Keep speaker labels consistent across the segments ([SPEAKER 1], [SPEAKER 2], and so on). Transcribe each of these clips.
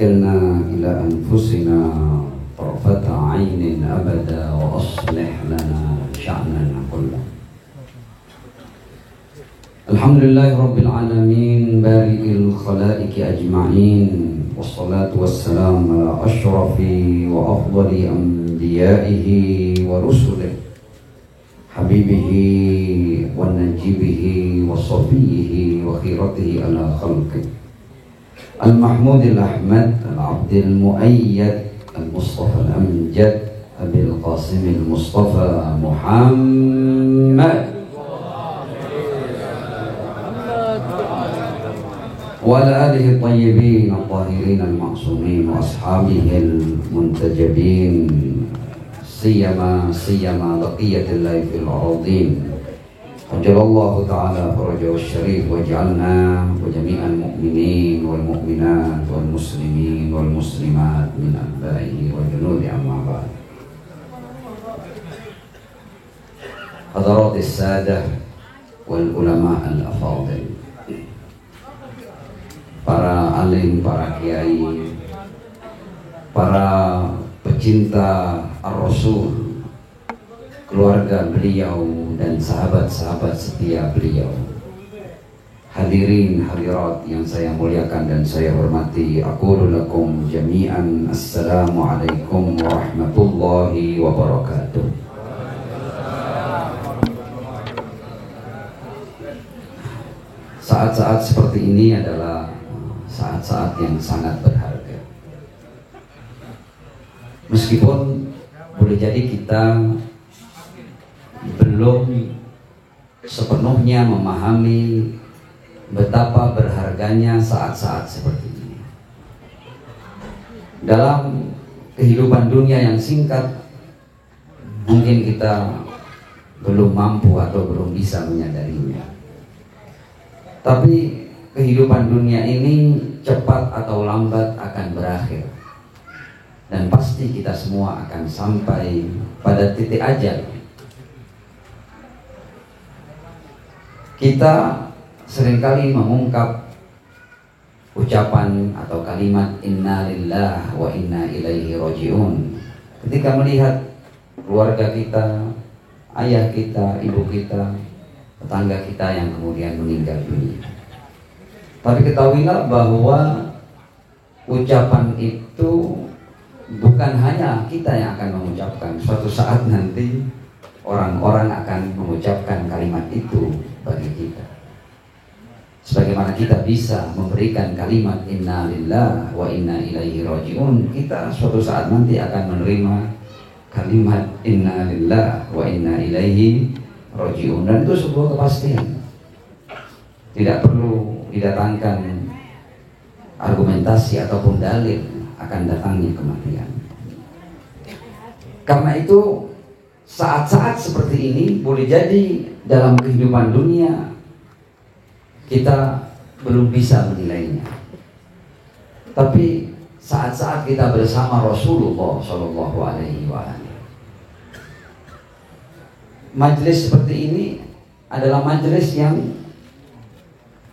[SPEAKER 1] كلنا إلى أنفسنا طرفة عين أبدا وأصلح لنا شأننا كله. الحمد لله رب العالمين بارئ الخلائق أجمعين، والصلاة والسلام على أشرف وأفضل أنبيائه ورسله، حبيبه ونجيبه وصفيه وخيرته على خلقه، المحمود الأحمد العبد المؤيد المصطفى الأمجد أبي القاسم المصطفى محمد وعلى آله الطيبين الطاهرين المعصومين وأصحابه المنتجبين، سيما بقية الله في الأراضين. أجل الله تعالى فرجه الشريف، واجعلنا وجميع المؤمنين والمؤمنات والمسلمين والمسلمات من أتباعه وجنوده. أما بعد، حضرات السادة والعلماء الأفاضل، para alim, para kiai, para pecinta Ar-Rasul, keluarga beliau dan sahabat-sahabat setia beliau, hadirin hadirat yang saya muliakan dan saya hormati, aqulu lakum jami'an assalamualaikum warahmatullahi wabarakatuh. Saat-saat seperti ini adalah saat-saat yang sangat berharga. Meskipun boleh jadi kita belum sepenuhnya memahami betapa berharganya saat-saat seperti ini. Dalam kehidupan dunia yang singkat, mungkin kita belum mampu atau belum bisa menyadarinya. Tapi kehidupan dunia ini cepat atau lambat akan berakhir, dan pasti kita semua akan sampai pada titik ajal. Kita seringkali mengungkap ucapan atau kalimat inna lillah wa inna ilaihi raji'un ketika melihat keluarga kita, ayah kita, ibu kita, tetangga kita yang kemudian meninggal dunia. Tapi ketahuilah bahwa ucapan itu bukan hanya kita yang akan mengucapkan. Suatu saat nanti orang-orang akan mengucapkan kalimat itu bagi kita. Sebagaimana kita bisa memberikan kalimat inna lillah wa inna ilaihi raji'un, kita suatu saat nanti akan menerima kalimat inna lillah wa inna ilaihi raji'un. Dan itu sebuah kepastian. Tidak perlu didatangkan argumentasi ataupun dalil akan datangnya kematian. Karena itu saat-saat seperti ini boleh jadi dalam kehidupan dunia kita belum bisa menilainya. Tapi saat-saat kita bersama Rasulullah Shallallahu Alaihi Wasallam, majelis seperti ini adalah majelis yang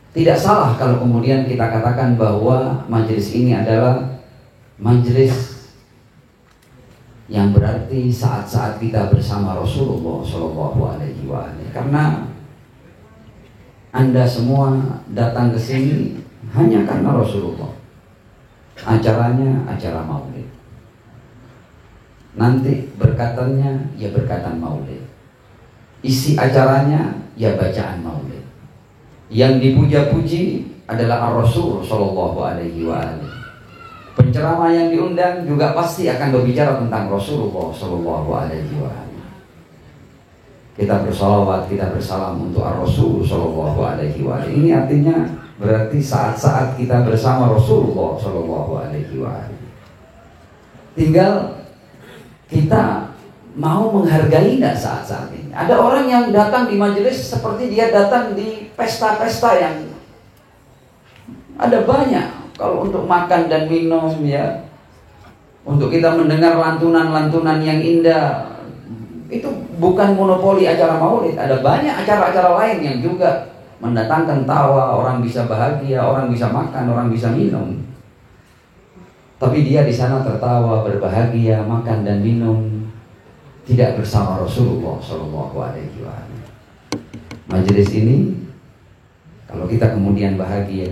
[SPEAKER 1] tidak salah kalau kemudian kita katakan bahwa majelis ini adalah majelis yang berarti saat-saat kita bersama Rasulullah Shallallahu Alaihi Wasallam. Karena Anda semua datang ke sini hanya karena Rasulullah. Acaranya acara maulid. Nanti berkatannya ya berkatan maulid. Isi acaranya ya bacaan maulid. Yang dipuja-puji adalah Ar-Rasul Shallallahu Alaihi Wasallam. Penceramah yang diundang juga pasti akan berbicara tentang Rasulullah Shallallahu Alaihi Wasallam. Kita bersalawat, kita bersalam untuk Ar-Rasul Shallallahu Alaihi Wasallam. Ini artinya berarti saat-saat kita bersama Rasulullah Shallallahu Alaihi Wasallam. Tinggal kita mau menghargai tidak saat-saat ini. Ada orang yang datang di majelis seperti dia datang di pesta-pesta yang ada banyak. Kalau untuk makan dan minum ya, untuk kita mendengar lantunan-lantunan yang indah, itu bukan monopoli acara maulid. Ada banyak acara-acara lain yang juga mendatangkan tawa, orang bisa bahagia, orang bisa makan, orang bisa minum. Tapi dia di sana tertawa, berbahagia, makan dan minum, tidak bersama Rasulullah Shallallahu Alaihi Wasallam. Majelis ini, kalau kita kemudian bahagia,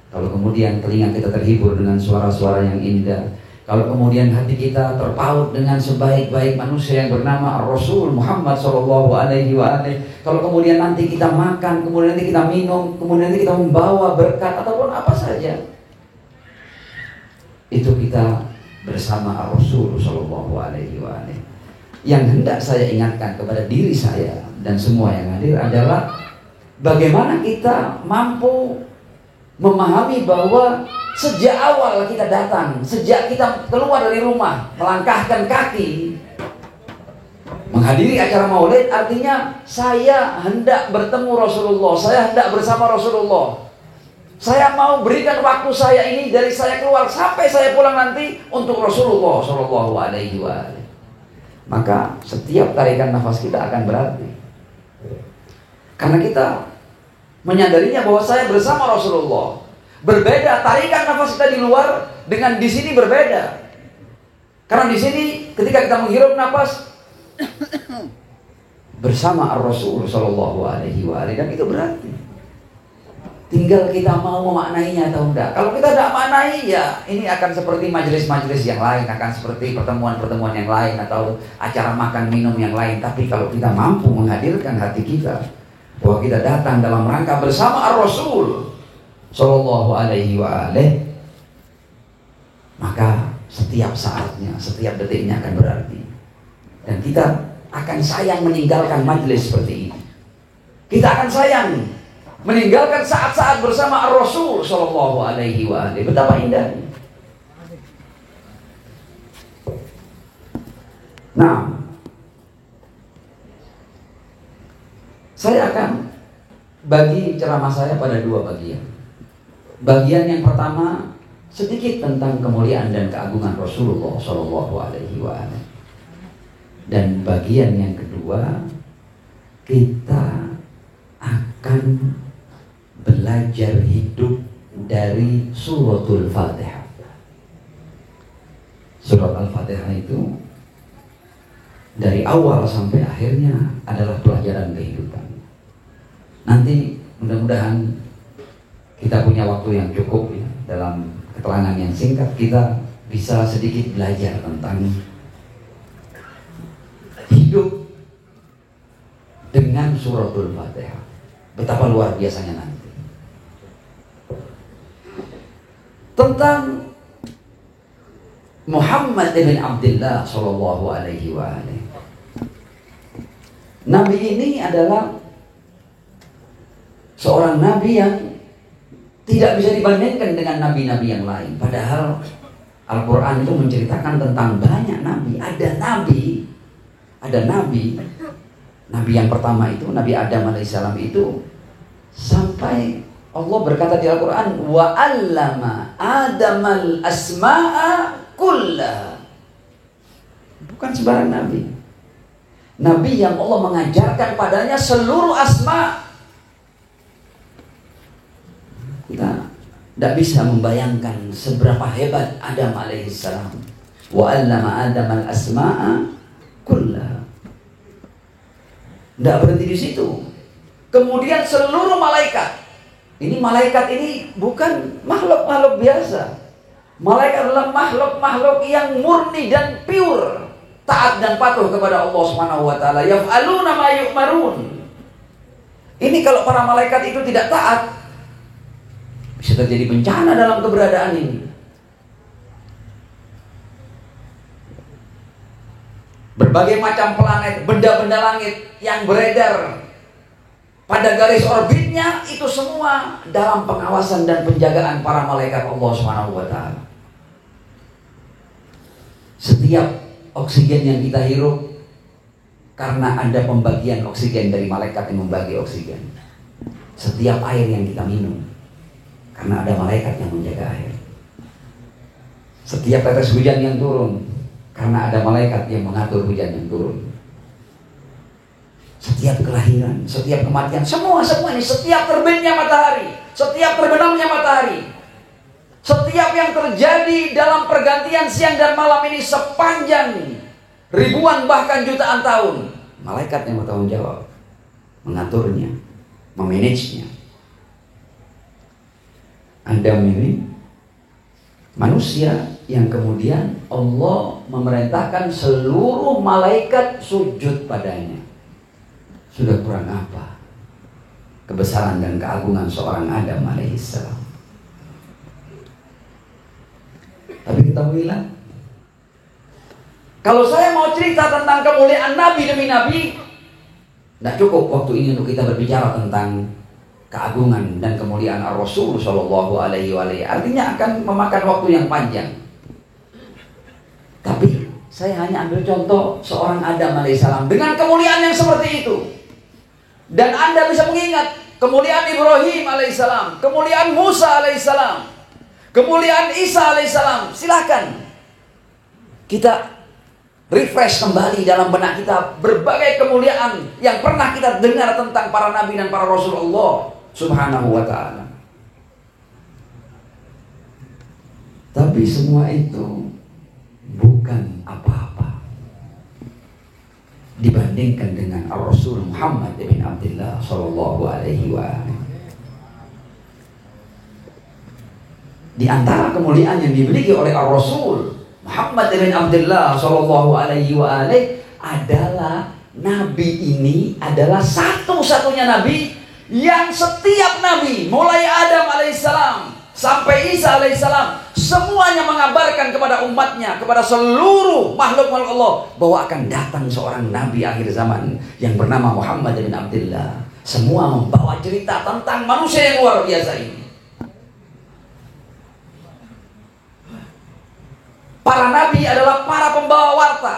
[SPEAKER 1] kalau kemudian telinga kita terhibur dengan suara-suara yang indah, kalau kemudian hati kita terpaut dengan sebaik-baik manusia yang bernama Rasul Muhammad Shallallahu Alaihi Wasallam, kalau kemudian nanti kita makan, kemudian nanti kita minum, kemudian nanti kita membawa berkat ataupun apa saja, itu kita bersama Rasul Shallallahu Alaihi Wasallam. Yang hendak saya ingatkan kepada diri saya dan semua yang hadir adalah bagaimana kita mampu memahami bahwa sejak awal kita datang, sejak kita keluar dari rumah, melangkahkan kaki menghadiri acara maulid, artinya saya hendak bertemu Rasulullah, saya hendak bersama Rasulullah. Saya mau berikan waktu saya ini dari saya keluar sampai saya pulang nanti untuk Rasulullah Shallallahu Alaihi Wasallam. Maka setiap tarikan nafas kita akan berarti, karena kita menyadarinya bahwa saya bersama Rasulullah. Berbeda tarikan nafas kita di luar dengan di sini berbeda. Karena di sini ketika kita menghirup nafas bersama Rasul Shallallahu Alaihi Wasallam, dan itu berarti. Tinggal kita mau memaknainya atau enggak. Kalau kita tidak maknai, ya ini akan seperti majelis-majelis yang lain, akan seperti pertemuan-pertemuan yang lain, atau acara makan minum yang lain. Tapi kalau kita mampu menghadirkan hati kita bahwa kita datang dalam rangka bersama Ar-Rasul Sallallahu Alaihi Wasallam, maka setiap saatnya, setiap detiknya akan berarti. Dan kita akan sayang meninggalkan majelis seperti ini. Kita akan sayang meninggalkan saat-saat bersama Ar-Rasul Sallallahu Alaihi Wasallam. Betapa indahnya. Nah, saya akan bagi ceramah saya pada dua bagian. Bagian yang pertama sedikit tentang kemuliaan dan keagungan Rasulullah Sallallahu Alaihi Wasallam. Dan bagian yang kedua, kita akan belajar hidup dari suratul Fatihah. Surat Al-Fatihah itu dari awal sampai akhirnya adalah pelajaran kehidupan. Nanti mudah-mudahan kita punya waktu yang cukup ya, dalam keterangan yang singkat kita bisa sedikit belajar tentang hidup dengan suratul Fatihah. Betapa luar biasanya nanti. Tentang Muhammad bin Abdullah Sallallahu Alaihi Wasallam. Nabi ini adalah seorang nabi yang tidak bisa dibandingkan dengan nabi-nabi yang lain. Padahal Al-Quran itu menceritakan tentang banyak nabi. Ada nabi yang pertama itu Nabi Adam alaihissalam itu, sampai Allah berkata di Al-Quran, wa 'allama Adamal asma'a kullaha. Bukan sembarang nabi. Nabi yang Allah mengajarkan padanya seluruh asma. Kita tidak bisa membayangkan seberapa hebat Adam alaihissalam. Wa 'allama Adamal asma'a kullaha. Tidak berhenti di situ. Kemudian seluruh malaikat. Ini malaikat ini bukan makhluk-makhluk biasa. Malaikat adalah makhluk-makhluk yang murni dan pure, taat dan patuh kepada Allah Subhanahu wa taala. Yaf'aluna ma yu'marun. Ini kalau para malaikat itu tidak taat, bisa terjadi bencana dalam keberadaan ini. Berbagai macam planet, benda-benda langit yang beredar pada garis orbitnya, itu semua dalam pengawasan dan penjagaan para malaikat Allah Subhanahu wa taala. Setiap oksigen yang kita hirup karena ada pembagian oksigen dari malaikat yang membagi oksigen. Setiap air yang kita minum karena ada malaikat yang menjaga air. Setiap tetes hujan yang turun karena ada malaikat yang mengatur hujan yang turun. Setiap kelahiran, setiap kematian, semua ini, setiap terbitnya matahari, setiap terbenamnya matahari, Setiap yang terjadi dalam pergantian siang dan malam ini sepanjang ribuan bahkan jutaan tahun, malaikat yang bertanggung jawab mengaturnya, memanagenya. Anda memilih manusia yang kemudian Allah memerintahkan seluruh malaikat sujud padanya. Sudah kurang apa kebesaran dan keagungan seorang Adam alaihissalam. Tapi ketahuilah, kalau saya mau cerita tentang kemuliaan Nabi demi Nabi, tidak cukup waktu ini untuk kita berbicara tentang keagungan dan kemuliaan Rasul Shallallahu Alaihi Wasallam. Artinya akan memakan waktu yang panjang. Tapi saya hanya ambil contoh seorang Adam alaihissalam dengan kemuliaan yang seperti itu. Dan Anda bisa mengingat kemuliaan Ibrahim alaihissalam, kemuliaan Musa alaihissalam, kemuliaan Isa alaihissalam. Silahkan kita refresh kembali dalam benak kita berbagai kemuliaan yang pernah kita dengar tentang para nabi dan para rasul Allah subhanahu wa ta'ala. Tapi semua itu bukan apa-apa dibandingkan dengan Rasul Muhammad bin Abdullah sallallahu alaihi wa sallam. Di antara kemuliaan yang dimiliki oleh Rasul Muhammad bin Abdullah sallallahu alaihi wa sallam adalah nabi ini adalah satu-satunya nabi yang setiap nabi mulai Adam alaihissalam sampai Isa alaihissalam semuanya mengabarkan kepada umatnya, kepada seluruh makhluk-makhluk Allah bahwa akan datang seorang nabi akhir zaman yang bernama Muhammad bin Abdullah. Semua membawa cerita tentang manusia yang luar biasa ini. Para nabi adalah para pembawa warta,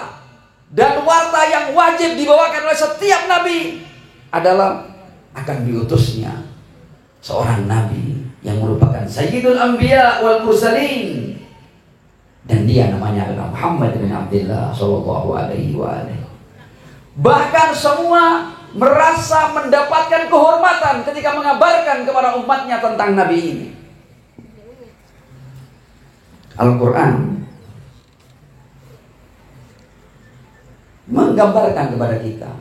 [SPEAKER 1] dan warta yang wajib dibawakan oleh setiap nabi adalah akan diutusnya seorang nabi yang merupakan Sayyidul Anbiya wal Mursalin, dan dia namanya adalah Muhammad bin Abdullah sallallahu alaihi wa sallam. Bahkan semua merasa mendapatkan kehormatan ketika mengabarkan kepada umatnya tentang nabi ini. Al-Quran menggambarkan kepada kita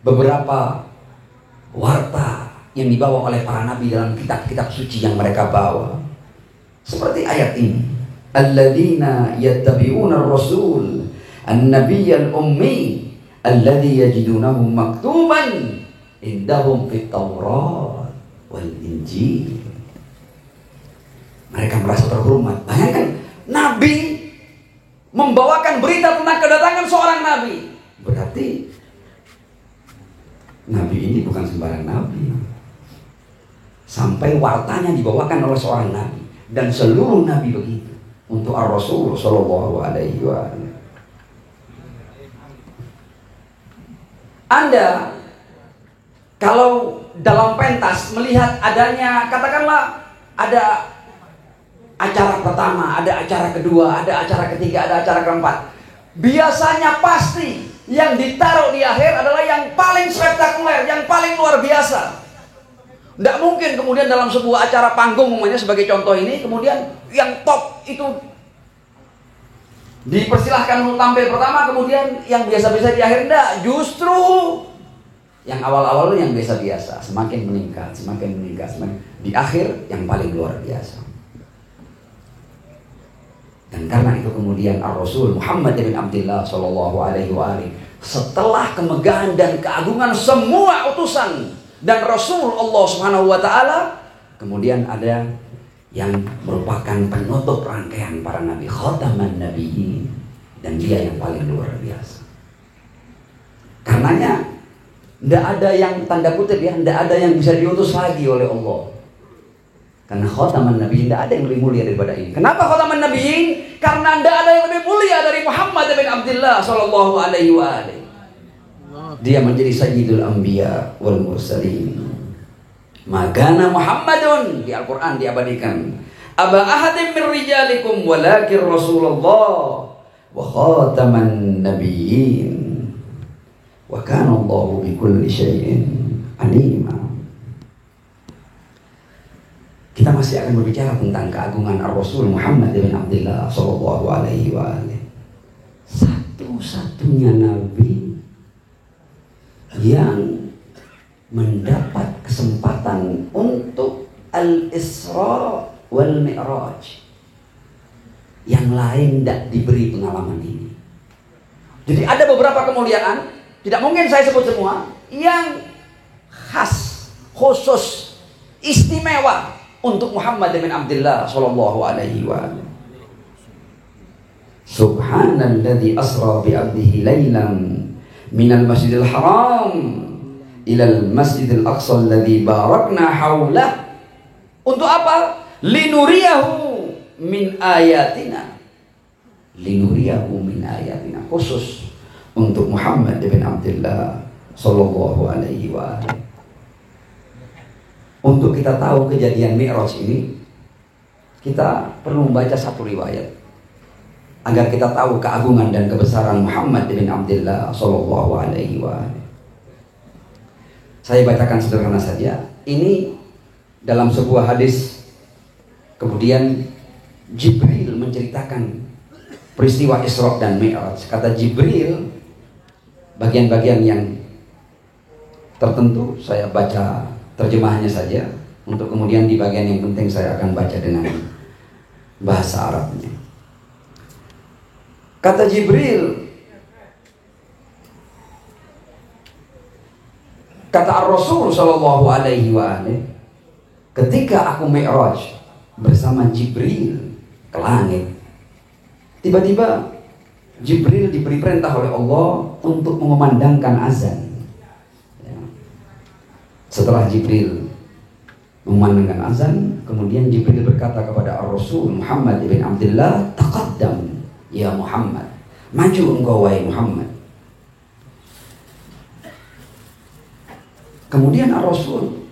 [SPEAKER 1] beberapa warta yang dibawa oleh para nabi dalam kitab-kitab suci yang mereka bawa. Seperti ayat ini, alladzina yattabi'una ar-rasul an-nabiyyal ummi alladzi yajidunahu maktuban indahum fit Taurat wal Injil. Mereka merasa terhormat. Bayangkan, nabi membawakan berita tentang kedatangan seorang nabi. Berarti nabi ini bukan sembarang nabi. Sampai wartanya dibawakan oleh seorang nabi, dan seluruh nabi begitu untuk Ar-Rasul sallallahu alaihi wasallam. Anda kalau dalam pentas melihat adanya, katakanlah ada acara pertama, ada acara kedua, ada acara ketiga, ada acara keempat, biasanya pasti yang ditaruh di akhir adalah yang paling spektakuler, yang paling luar biasa. Tidak mungkin kemudian dalam sebuah acara panggung umumnya sebagai contoh ini, kemudian yang top itu dipersilahkan untuk tampil pertama, kemudian yang biasa-biasa di akhir. Tidak, justru yang awal-awal yang biasa-biasa semakin meningkat, semakin di akhir yang paling luar biasa. Dan karena itu kemudian Ar-Rasul Muhammad bin Abdullah sallallahu alaihi wasallam, setelah kemegahan dan keagungan semua utusan dan Rasul Allah Subhanahu wa taala, kemudian ada yang merupakan penutup rangkaian para nabi, khataman nabiyyin, dan dia yang paling luar biasa. Karenanya tidak ada yang tanda kutip ya, tidak ada yang bisa diutus lagi oleh Allah. Karena khataman nabiyyin, tidak ada yang lebih mulia daripada ini. Kenapa khataman nabiyyin? Karena tidak ada yang lebih mulia dari Muhammad bin Abdullah sallallahu alaihi wasallam. Dia menjadi Sayyidul Anbiya wal Mursalin. Magana Muhammadun, di Al-Quran diabadikan, aba ahadim min rijalikum walakin Rasulullah wa khataman nabiyyin wa kana Allahu bikulli syai'in alima. kita masih akan berbicara tentang keagungan Ar-Rasul Muhammad bin Abdullah sallallahu alaihi wasallam. Satu-satunya nabi yang mendapat kesempatan untuk Al-Isra wal Mi'raj. Yang lain tidak diberi pengalaman ini. Jadi ada beberapa kemuliaan, tidak mungkin saya sebut semua, yang khas, khusus, istimewa untuk Muhammad bin Abdullah sallallahu alaihi wasallam. Subhanalladzi asra bi 'abdihi lailan minal masjidil haram ilal masjidil aqsa alladzi barakna haulah. Untuk apa? Linuriyahu min ayatina. Linuriyahu min ayatina. Khusus untuk Muhammad bin Abdullah sallallahu alaihi wasallam. Untuk kita tahu kejadian Mi'raj ini, kita perlu membaca satu riwayat agar kita tahu keagungan dan kebesaran Muhammad bin Abdullah sallallahu alaihi wasallam. Saya bacakan sederhana saja. Ini dalam sebuah hadis. Kemudian Jibril menceritakan peristiwa Isra dan Mi'raj. Kata Jibril, bagian-bagian yang tertentu saya baca terjemahannya saja, untuk kemudian di bagian yang penting saya akan baca dengan bahasa Arabnya. Kata Jibril, kata Ar-Rasul sallallahu alaihi wasallam, ketika aku Mi'raj bersama Jibril ke langit, tiba-tiba Jibril diberi perintah oleh Allah untuk mengumandangkan azan. Setelah Jibril mengumandangkan azan, kemudian Jibril berkata kepada Ar-Rasul Muhammad bin Abdullah, taqaddam ya Muhammad, maju engkau wahai Muhammad. Kemudian Ar-Rasul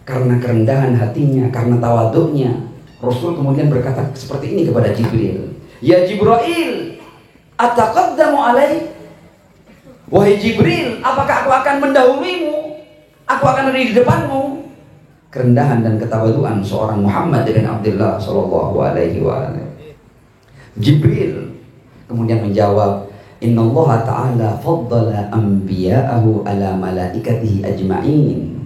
[SPEAKER 1] karena kerendahan hatinya, karena tawaduknya, Rasul kemudian berkata seperti ini kepada Jibril, ya Jibril, ataqaddamu alai? Wahai Jibril, apakah aku akan mendahuluimu? Aku akan ada di depanmu. Kerendahan dan ketawaduan seorang Muhammad bin Abdullah sallallahu alaihi wasallam. Jibril kemudian menjawab, innallaha ta'ala faddala anbiya'ahu ala malaikatihi ajma'in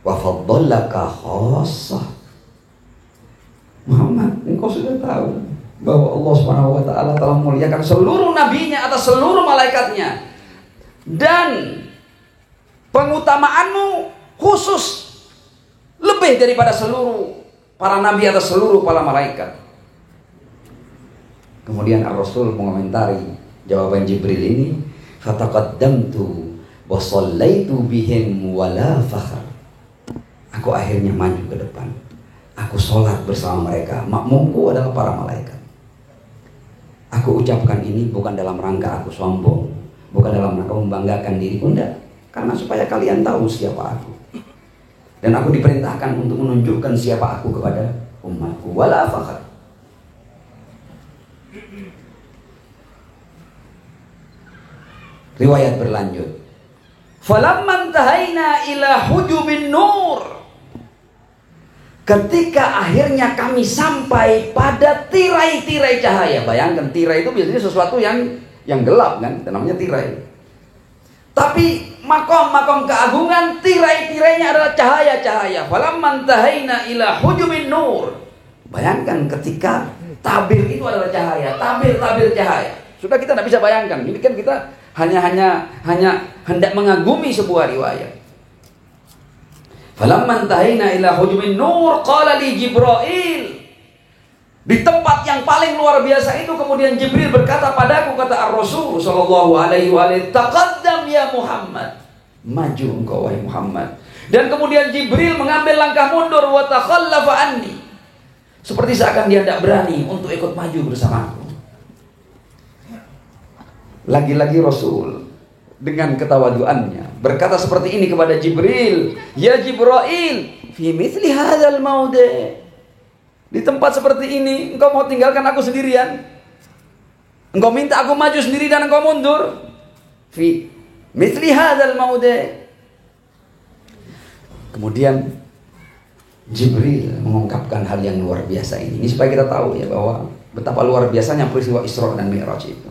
[SPEAKER 1] wa faddalaka khassah. Muhammad, engkau sudah tahu bahwa Allah Subhanahu wa taala telah memuliakan seluruh nabinya atas seluruh malaikatnya, dan pengutamaanmu khusus lebih daripada seluruh para nabi atas seluruh para malaikat. Kemudian Ar-Rasul mengomentari jawaban Jibril ini, fataqaddamtu wa shallaitu bihim wala fakhr. Aku akhirnya maju ke depan. Aku sholat bersama mereka. Makmumku adalah para malaikat. Aku ucapkan ini bukan dalam rangka aku sombong, bukan dalam rangka membanggakan diriku, enggak. Karena supaya kalian tahu siapa aku. Dan aku diperintahkan untuk menunjukkan siapa aku kepada umatku. Wala fakhr. Riwayat berlanjut. Falamman tahaina ila hujubin nur. Ketika akhirnya kami sampai pada tirai-tirai cahaya. Bayangkan, tirai itu biasanya sesuatu yang gelap kan, namanya tirai. Tapi makom-makom keagungan, tirai-tirainya adalah cahaya-cahaya. Falamman tahaina ila hujubin nur. Bayangkan ketika tabir itu adalah cahaya, tabir-tabir cahaya. Sudah kita tidak bisa bayangkan. Ini kan kita hanya hendak mengagumi sebuah riwayat. Falamman tahaina ila hujubin nur qala li Jibril. Di tempat yang paling luar biasa itu kemudian Jibril berkata padaku, kata Ar-Rasul sallallahu alaihi wasallam, taqaddam ya Muhammad, maju engkau wahai Muhammad. Dan kemudian Jibril mengambil langkah mundur, wa takhallafa anni, seperti seakan dia tidak berani untuk ikut maju bersamaku. Lagi-lagi Rasul dengan ketawaduannya berkata seperti ini kepada Jibril, ya Jibril, fi mithli hadzal mawdi', di tempat seperti ini engkau mau tinggalkan aku sendirian? Engkau minta aku maju sendiri dan engkau mundur? Fi mithli hadzal mawdi'. Kemudian Jibril mengungkapkan hal yang luar biasa ini. Ini supaya kita tahu ya bahwa betapa luar biasanya peristiwa Isra dan Mi'raj itu.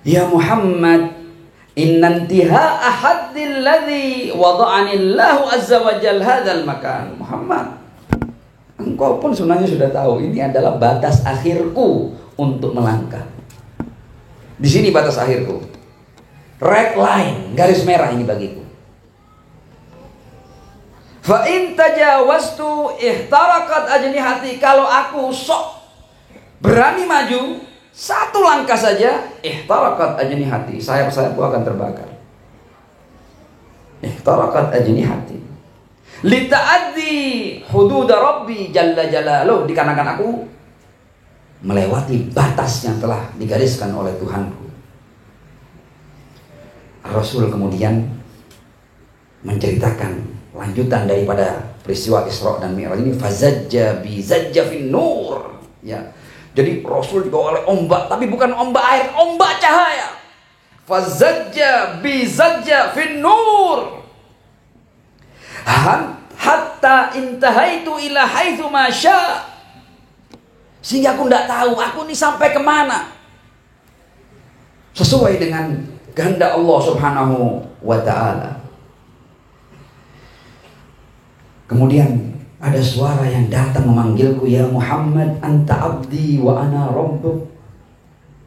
[SPEAKER 1] Ya Muhammad, inna intiha'a haddil ladzi wada'anillahu azza wa jalla hadzal makan. Muhammad, engkau pun sebenarnya sudah tahu ini adalah batas akhirku untuk melangkah. Di sini batas akhirku. Red line, garis merah ini bagiku. Fa in tajawaztu ihtarakat ajnihati. Kalau aku sok berani maju satu langkah saja, ihtarakat ajnihati, sayap-sayapku akan terbakar. Ihtarakat ajnihati lita'addi hudud rabbi jalla jalaluh, dikarenakan aku melewati batas yang telah digariskan oleh Tuhanku. Rasul kemudian menceritakan lanjutan daripada peristiwa Isra dan Mi'raj ini. Fazajja bi zajja fin nur, ya. Jadi Rasul dibawa oleh ombak, tapi bukan ombak air, ombak cahaya. Fazajja bi zajja fin nur hatta intahaitu ila haitsu ma syaa, sehingga aku tidak tahu aku ini sampai kemana, sesuai dengan kehendak Allah Subhanahu wa ta'ala. Kemudian ada suara yang datang memanggilku, ya Muhammad, anta abdi wa ana rabbuk.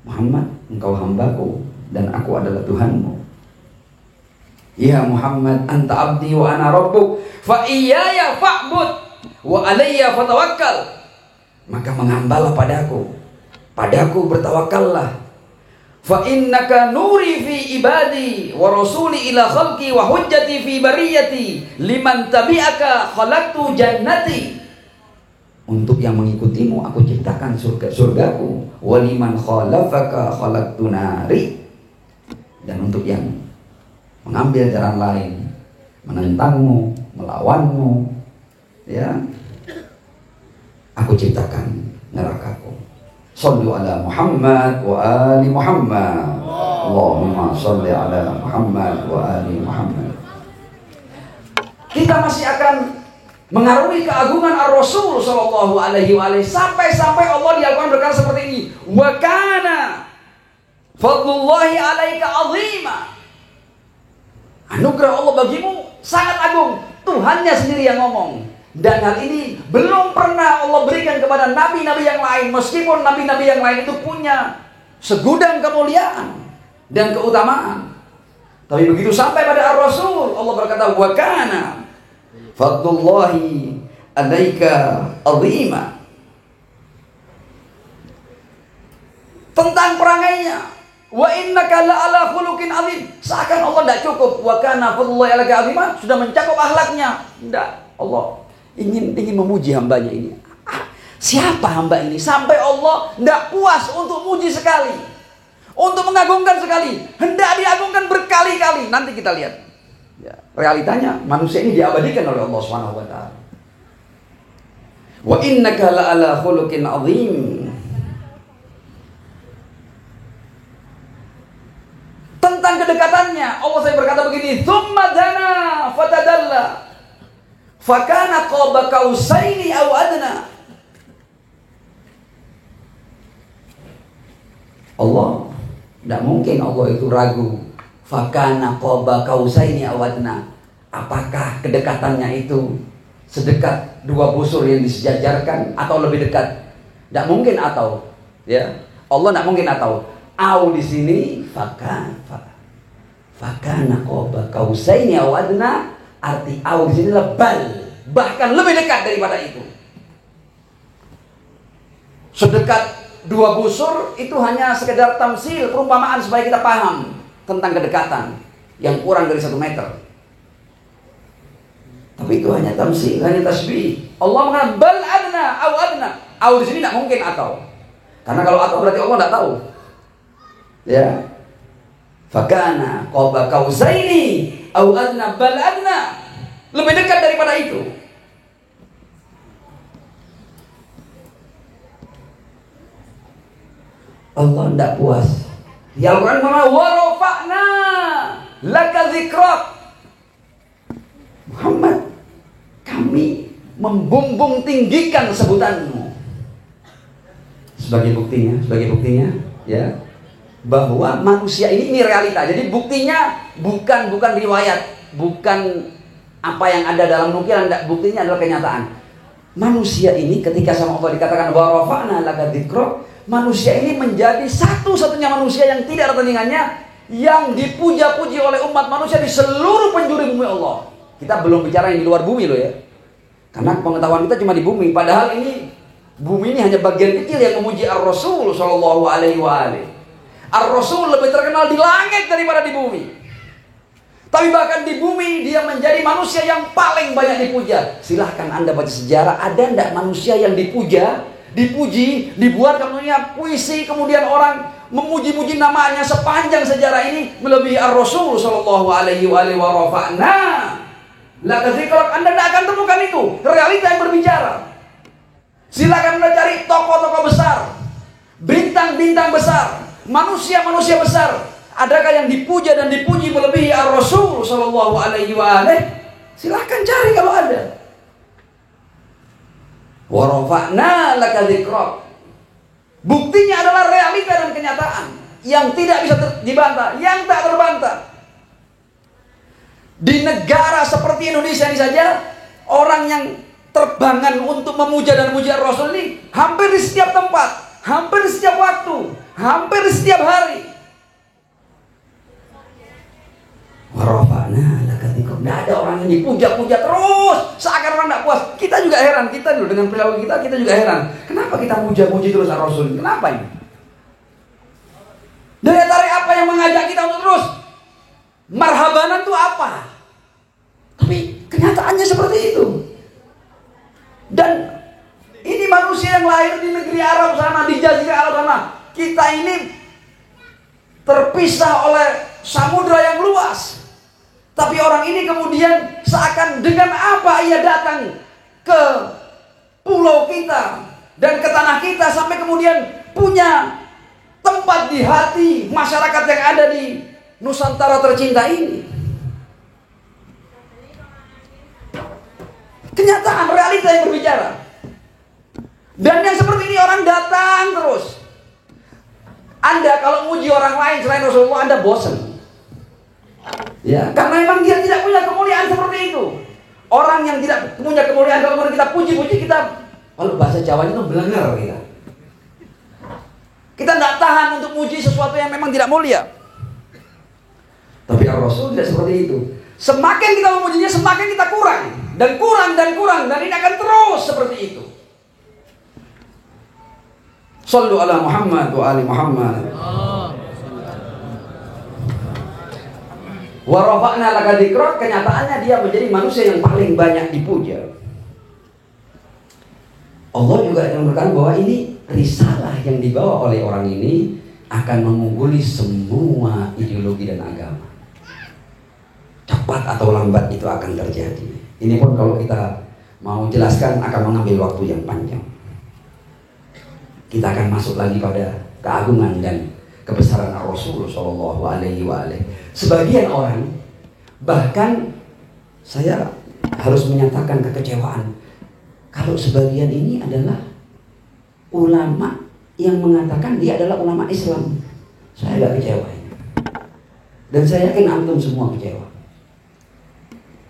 [SPEAKER 1] Muhammad, engkau hambaku dan aku adalah Tuhanmu. Ya Muhammad, anta abdi wa ana rabbuk, fa iyaya fa'bud wa alayya fatawakkal. Maka menghambalah padaku bertawakallah. Fa innaka nuri fi ibadi wa rasuli ila khalqi wa hujjati fi bariyati liman tabi'aka khalaqtu jannati. Untuk yang mengikutimu aku ciptakan surgaku, wa liman khalafaka khalaqtu nari. Dan untuk yang mengambil jalan lain, menentangmu, melawanmu, ya, aku ciptakan nerakaku. Sallu ala Muhammad wa ali Muhammad. Allahumma salli ala Muhammad wa ali Muhammad. Kita masih akan mengarungi keagungan Ar-Rasul sallallahu alaihi wasallam sampai Allah di Al-Qur'an berkata seperti ini. Wa kana fadlullahi 'alaika 'azima. Anugerah Allah bagimu sangat agung. Tuhannya sendiri yang ngomong. Dan hal ini belum pernah Allah berikan kepada nabi-nabi yang lain. Meskipun nabi-nabi yang lain itu punya segudang kemuliaan dan keutamaan, tapi begitu sampai pada Ar-Rasul, Allah berkata, wa kana fadlullahi 'alaika 'azima. Tentang perangainya, wa innaka la'ala khuluqin 'azim. Seakan Allah tidak cukup wa kana fadlullahi 'alaika 'azima, sudah mencakup akhlaknya. Tidak, Allah ingin memuji hambanya ini. Siapa hamba ini sampai Allah tidak puas untuk muji sekali, untuk mengagungkan sekali, hendak diagungkan berkali-kali. Nanti kita lihat ya, realitanya manusia ini diabadikan oleh Allah Subhanahu wa ta'ala. Wa innaka la'ala khuluqin 'azim. Tentang kedekatannya Allah saya berkata begini, tsumma dana fatadalla fakana qaba qausaini aw adna. Allah tidak mungkin Allah itu ragu. Fakana qaba qausaini aw adna. Apakah kedekatannya itu sedekat dua busur yang disejajarkan atau lebih dekat? Tidak mungkin atau, ya. Allah tidak mungkin atau. Au di sini fakana qaba qausaini aw adna. Arti au di sini lebal, bahkan lebih dekat daripada itu. Sedekat dua busur itu hanya sekedar tamsil, perumpamaan supaya kita paham tentang kedekatan yang kurang dari 1 meter. Tapi itu hanya tamsil, hanya tasbih. Allah mengatakan bal adna, au adna. Au di sini tidak mungkin atau. Karena kalau atau berarti Allah tidak tahu. Ya. Fakana qaba qausaini au adna bal adna, lebih dekat daripada itu. Allah tidak puas. Di Al-Quran mengatakan wa rafa'na laka dzikrak. Muhammad, kami membumbung tinggikan sebutanmu. Sebagai buktinya, ya, bahwa manusia ini realita. Jadi buktinya bukan riwayat, bukan apa yang ada dalam nukilan, buktinya adalah kenyataan. Manusia ini ketika sama Allah dikatakan wa rafa'na laka dzikrak, manusia ini menjadi satu-satunya manusia yang tidak ada tandingannya, yang dipuja-puji oleh umat manusia di seluruh penjuru bumi Allah. Kita belum bicara yang di luar bumi loh ya. Karena pengetahuan kita cuma di bumi. Padahal ini bumi ini hanya bagian kecil yang memuji Ar-Rasul sallallahu alaihi wa alihi. Ar-Rasul lebih terkenal di langit daripada di bumi. Tapi bahkan di bumi dia menjadi manusia yang paling banyak dipuja. Silahkan Anda baca sejarah, ada enggak manusia yang dipuja, dipuji, dibuat kemudian puisi, kemudian orang memuji-muji namanya sepanjang sejarah ini melebihi Ar-Rasul sallallahu alaihi wa alihi wa rafa'na. Laka dzikrak, Anda tidak akan temukan itu. Realita yang berbicara. Silakan Anda cari tokoh-tokoh besar, bintang-bintang besar, manusia-manusia besar. Adakah yang dipuja dan dipuji melebihi Ar-Rasul sallallahu alaihi wa alihi? Silakan cari kalau ada. Wa rafa'na laka dzikrak. Buktinya adalah realita dan kenyataan yang tidak bisa dibantah, yang tak terbantah. Di negara seperti Indonesia ini saja, orang yang terbangan untuk memuja dan memuji Rasul ini hampir di setiap tempat, hampir di setiap waktu, hampir di setiap hari. Warafa'na laka dzikrak. Tidak ada orang yang dipuja-puja terus seakan orang tidak puas. Kita juga heran, kita dulu dengan perilaku kita juga heran. Kenapa kita puja-puji terus Rasul? Kenapa ini? Daya tarik apa yang mengajak kita untuk terus? Marhabanan itu apa? Tapi kenyataannya seperti itu. Dan ini manusia yang lahir di negeri Arab sana, di Jazirah Arab sana. Kita ini terpisah oleh samudra yang luas. Tapi orang ini kemudian seakan dengan apa ia datang ke pulau kita dan ke tanah kita, sampai kemudian punya tempat di hati masyarakat yang ada di Nusantara tercinta ini. Kenyataan, realita yang berbicara. Dan yang seperti ini orang datang terus. Anda kalau muji orang lain selain Rasulullah, Anda bosan. Ya, karena memang dia tidak punya kemuliaan seperti itu. Orang yang tidak punya kemuliaan, kalau kita puji-puji, kita, kalau bahasa Jawanya itu belenger kita. Kita tidak tahan untuk muji sesuatu yang memang tidak mulia. Tapi Rasul tidak seperti itu. Semakin kita memujinya, semakin kita kurang. Dan kurang, dan ini akan terus seperti itu. Shallu ala Muhammad wa ali Muhammad. Wa rafa'na laka dzikrak, kenyataannya dia menjadi manusia yang paling banyak dipuja. Allah juga menunjukkan bahwa ini risalah yang dibawa oleh orang ini akan mengungguli semua ideologi dan agama. Cepat atau lambat itu akan terjadi. Ini pun kalau kita mau jelaskan akan mengambil waktu yang panjang. Kita akan masuk lagi pada keagungan dan kebesaran Rasul sallallahu alaihi wa alihi. Sebagian orang, bahkan saya harus menyatakan kekecewaan kalau sebagian ini adalah ulama yang mengatakan dia adalah ulama Islam. Saya agak kecewa ini. Dan saya yakin antum semua kecewa.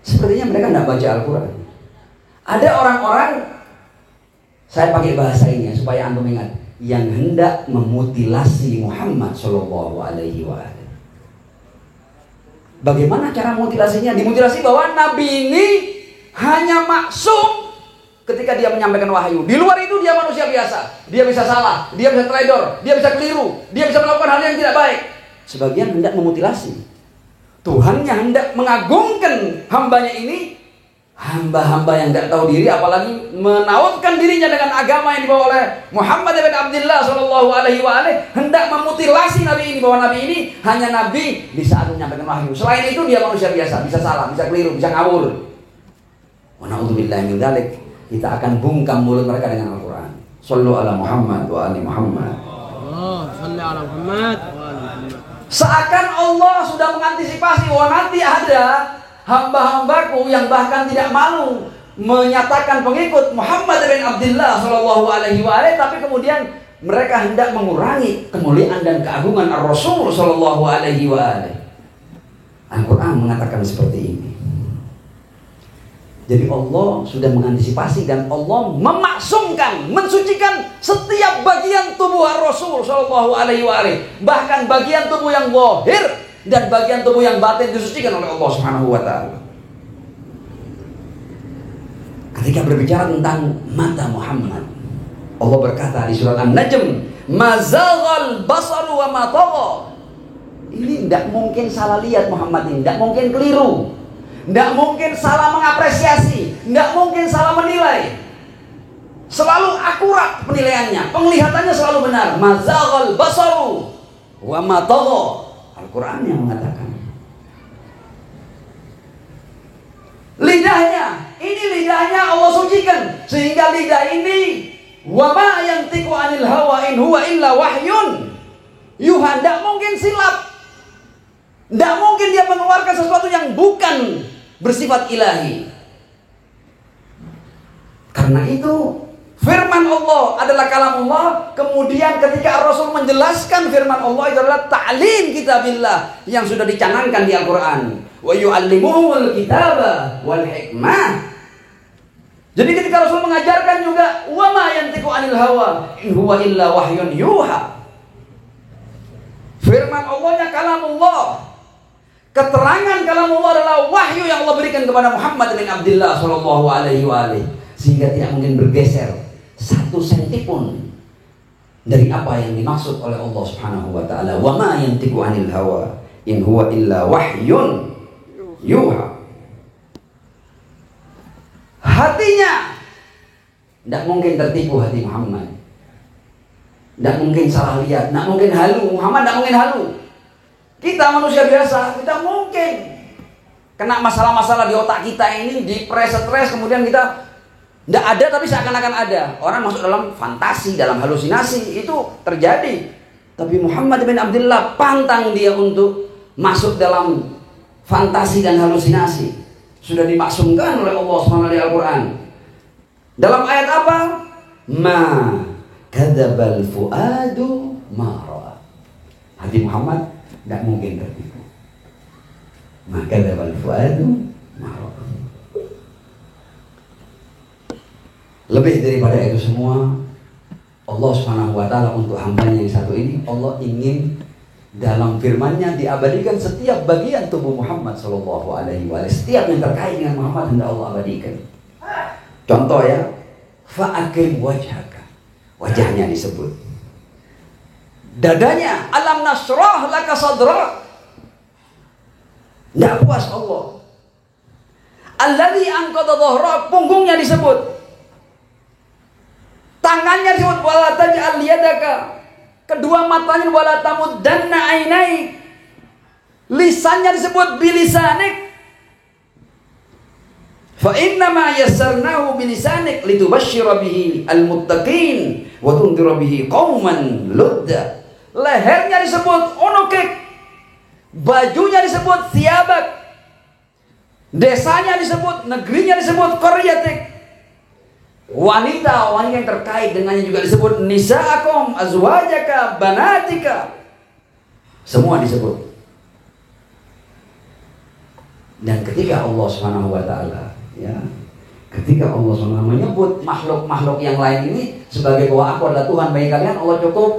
[SPEAKER 1] Sepertinya mereka tidak baca Al-Quran. Ada orang-orang, saya pakai bahasa ini ya, supaya antum ingat, yang hendak memutilasi Muhammad Shallallahu Alaihi Wasallam. Bagaimana cara mutilasinya? Dimutilasi bahwa Nabi ini hanya maksum ketika dia menyampaikan wahyu. Di luar itu dia manusia biasa. Dia bisa salah, dia bisa teledor, dia bisa keliru, dia bisa melakukan hal yang tidak baik. Sebagian hendak memutilasi. Tuhan yang hendak mengagungkan hambanya ini, hamba-hamba yang tidak tahu diri, apalagi menautkan dirinya dengan agama yang dibawa oleh Muhammad bin Abdullah sallallahu alaihi wa alihi, hendak memutilasi Nabi ini, bahwa Nabi ini hanya Nabi di saat menyampaikan wahyu. Selain itu dia manusia biasa, bisa salah, bisa keliru, bisa ngawur. Wa na'udzubillahi min dzalik. Kita akan bungkam mulut mereka dengan Al-Quran. Shallu ala Muhammad wa ali Muhammad.
[SPEAKER 2] Shalli ala Muhammad wa ali Muhammad.
[SPEAKER 1] Seakan Allah sudah mengantisipasi bahwa nanti ada hamba-hambaku yang bahkan tidak malu menyatakan pengikut Muhammad bin Abdullah sallallahu alaihi wasallam, tapi kemudian mereka hendak mengurangi kemuliaan dan keagungan Ar-Rasul sallallahu alaihi wasallam. Al-Quran mengatakan seperti ini. Jadi Allah sudah mengantisipasi dan Allah memaksumkan, mensucikan setiap bagian tubuh Rasul Shallallahu Alaihi Wasallam. Bahkan bagian tubuh yang zahir dan bagian tubuh yang batin disucikan oleh Allah Subhanahu Wa Taala. Ketika berbicara tentang mata Muhammad, Allah berkata di surat An-Najm, "Mazaghal basaru wa ma tagha." Ini tidak mungkin salah lihat Muhammad ini, tidak mungkin keliru. Tidak mungkin salah mengapresiasi, tidak mungkin salah menilai. Selalu akurat penilaiannya, penglihatannya selalu benar. Mazaghal basaru wa ma tagha. Al-Quran yang mengatakan. Lidahnya, ini lidahnya Allah sucikan sehingga lidah ini wa ma yantiqu anil hawa in huwa illa wahyun yuha. Tidak mungkin silap, tidak mungkin dia mengeluarkan sesuatu yang bukan bersifat ilahi. Karena itu firman Allah adalah kalamullah. Kemudian ketika Rasul menjelaskan firman Allah itu adalah ta'lim kitabillah yang sudah dicanangkan di Al-Quran. Wa yu'allimuhumul kitaba wal hikmah. Jadi ketika Rasul mengajarkan juga wa ma yantiqu anil hawa in huwa illa wahyun yuha. Firman Allahnya kalamullah. Keterangan kalamullah adalah wahyu yang Allah berikan kepada Muhammad bin Abdullah sallallahu alaihi wasallam, sehingga tidak mungkin bergeser satu senti pun dari apa yang dimaksud oleh Allah Subhanahu wa taala. Wa ma yantiqu anil hawa in huwa illa wahyun yuha. Hatinya tidak mungkin tertipu, hati Muhammad tidak mungkin salah lihat, tidak mungkin halu. Muhammad tidak mungkin halu. Kita manusia biasa, kita mungkin kena masalah-masalah di otak kita ini, di stres, kemudian kita tidak ada tapi seakan-akan ada. Orang masuk dalam fantasi, dalam halusinasi, itu terjadi. Tapi Muhammad bin Abdullah pantang dia untuk masuk dalam fantasi dan halusinasi. Sudah dimaksumkan oleh Allah SWT di Al-Quran. Dalam ayat apa? Ma kadzabal fuadu ma ra'a. Hati Muhammad tidak mungkin tertipu. Maka dalam fuadu marah. Lebih daripada itu semua, Allah Subhanahu wa taala untuk hambanya yang satu ini, Allah ingin dalam firman-Nya diabadikan setiap bagian tubuh Muhammad sallallahu alaihi wasallam. Setiap yang terkait dengan Muhammad hendak Allah abadikan. Contoh ya, fa'akim wajhaka. Wajahnya disebut. Dadanya, alam nasrah laka sadrak. Tidak puas Allah. Alladzi anqadha dhahrak, punggungnya disebut. Tangannya disebut, wala taj'al yadaka. Kedua matanya, wala tamuddanna ainaik. Lisannya disebut bilisanik. Fa innama yassarnahu bilisanik litubashshira bihi almuttaqin wa tundhira bihi qauman ludda. Lehernya disebut onokek, bajunya disebut siabak, desanya disebut, negerinya disebut qaryatik. Wanita yang terkait dengannya juga disebut nisaakum, azwajaka, banatika. Semua disebut. Dan ketika Allah Subhanahu wa taala, ya, ketika Allah SWT menyebut makhluk-makhluk yang lain ini sebagai bahwa aku adalah Tuhan bagi kalian, Allah cukup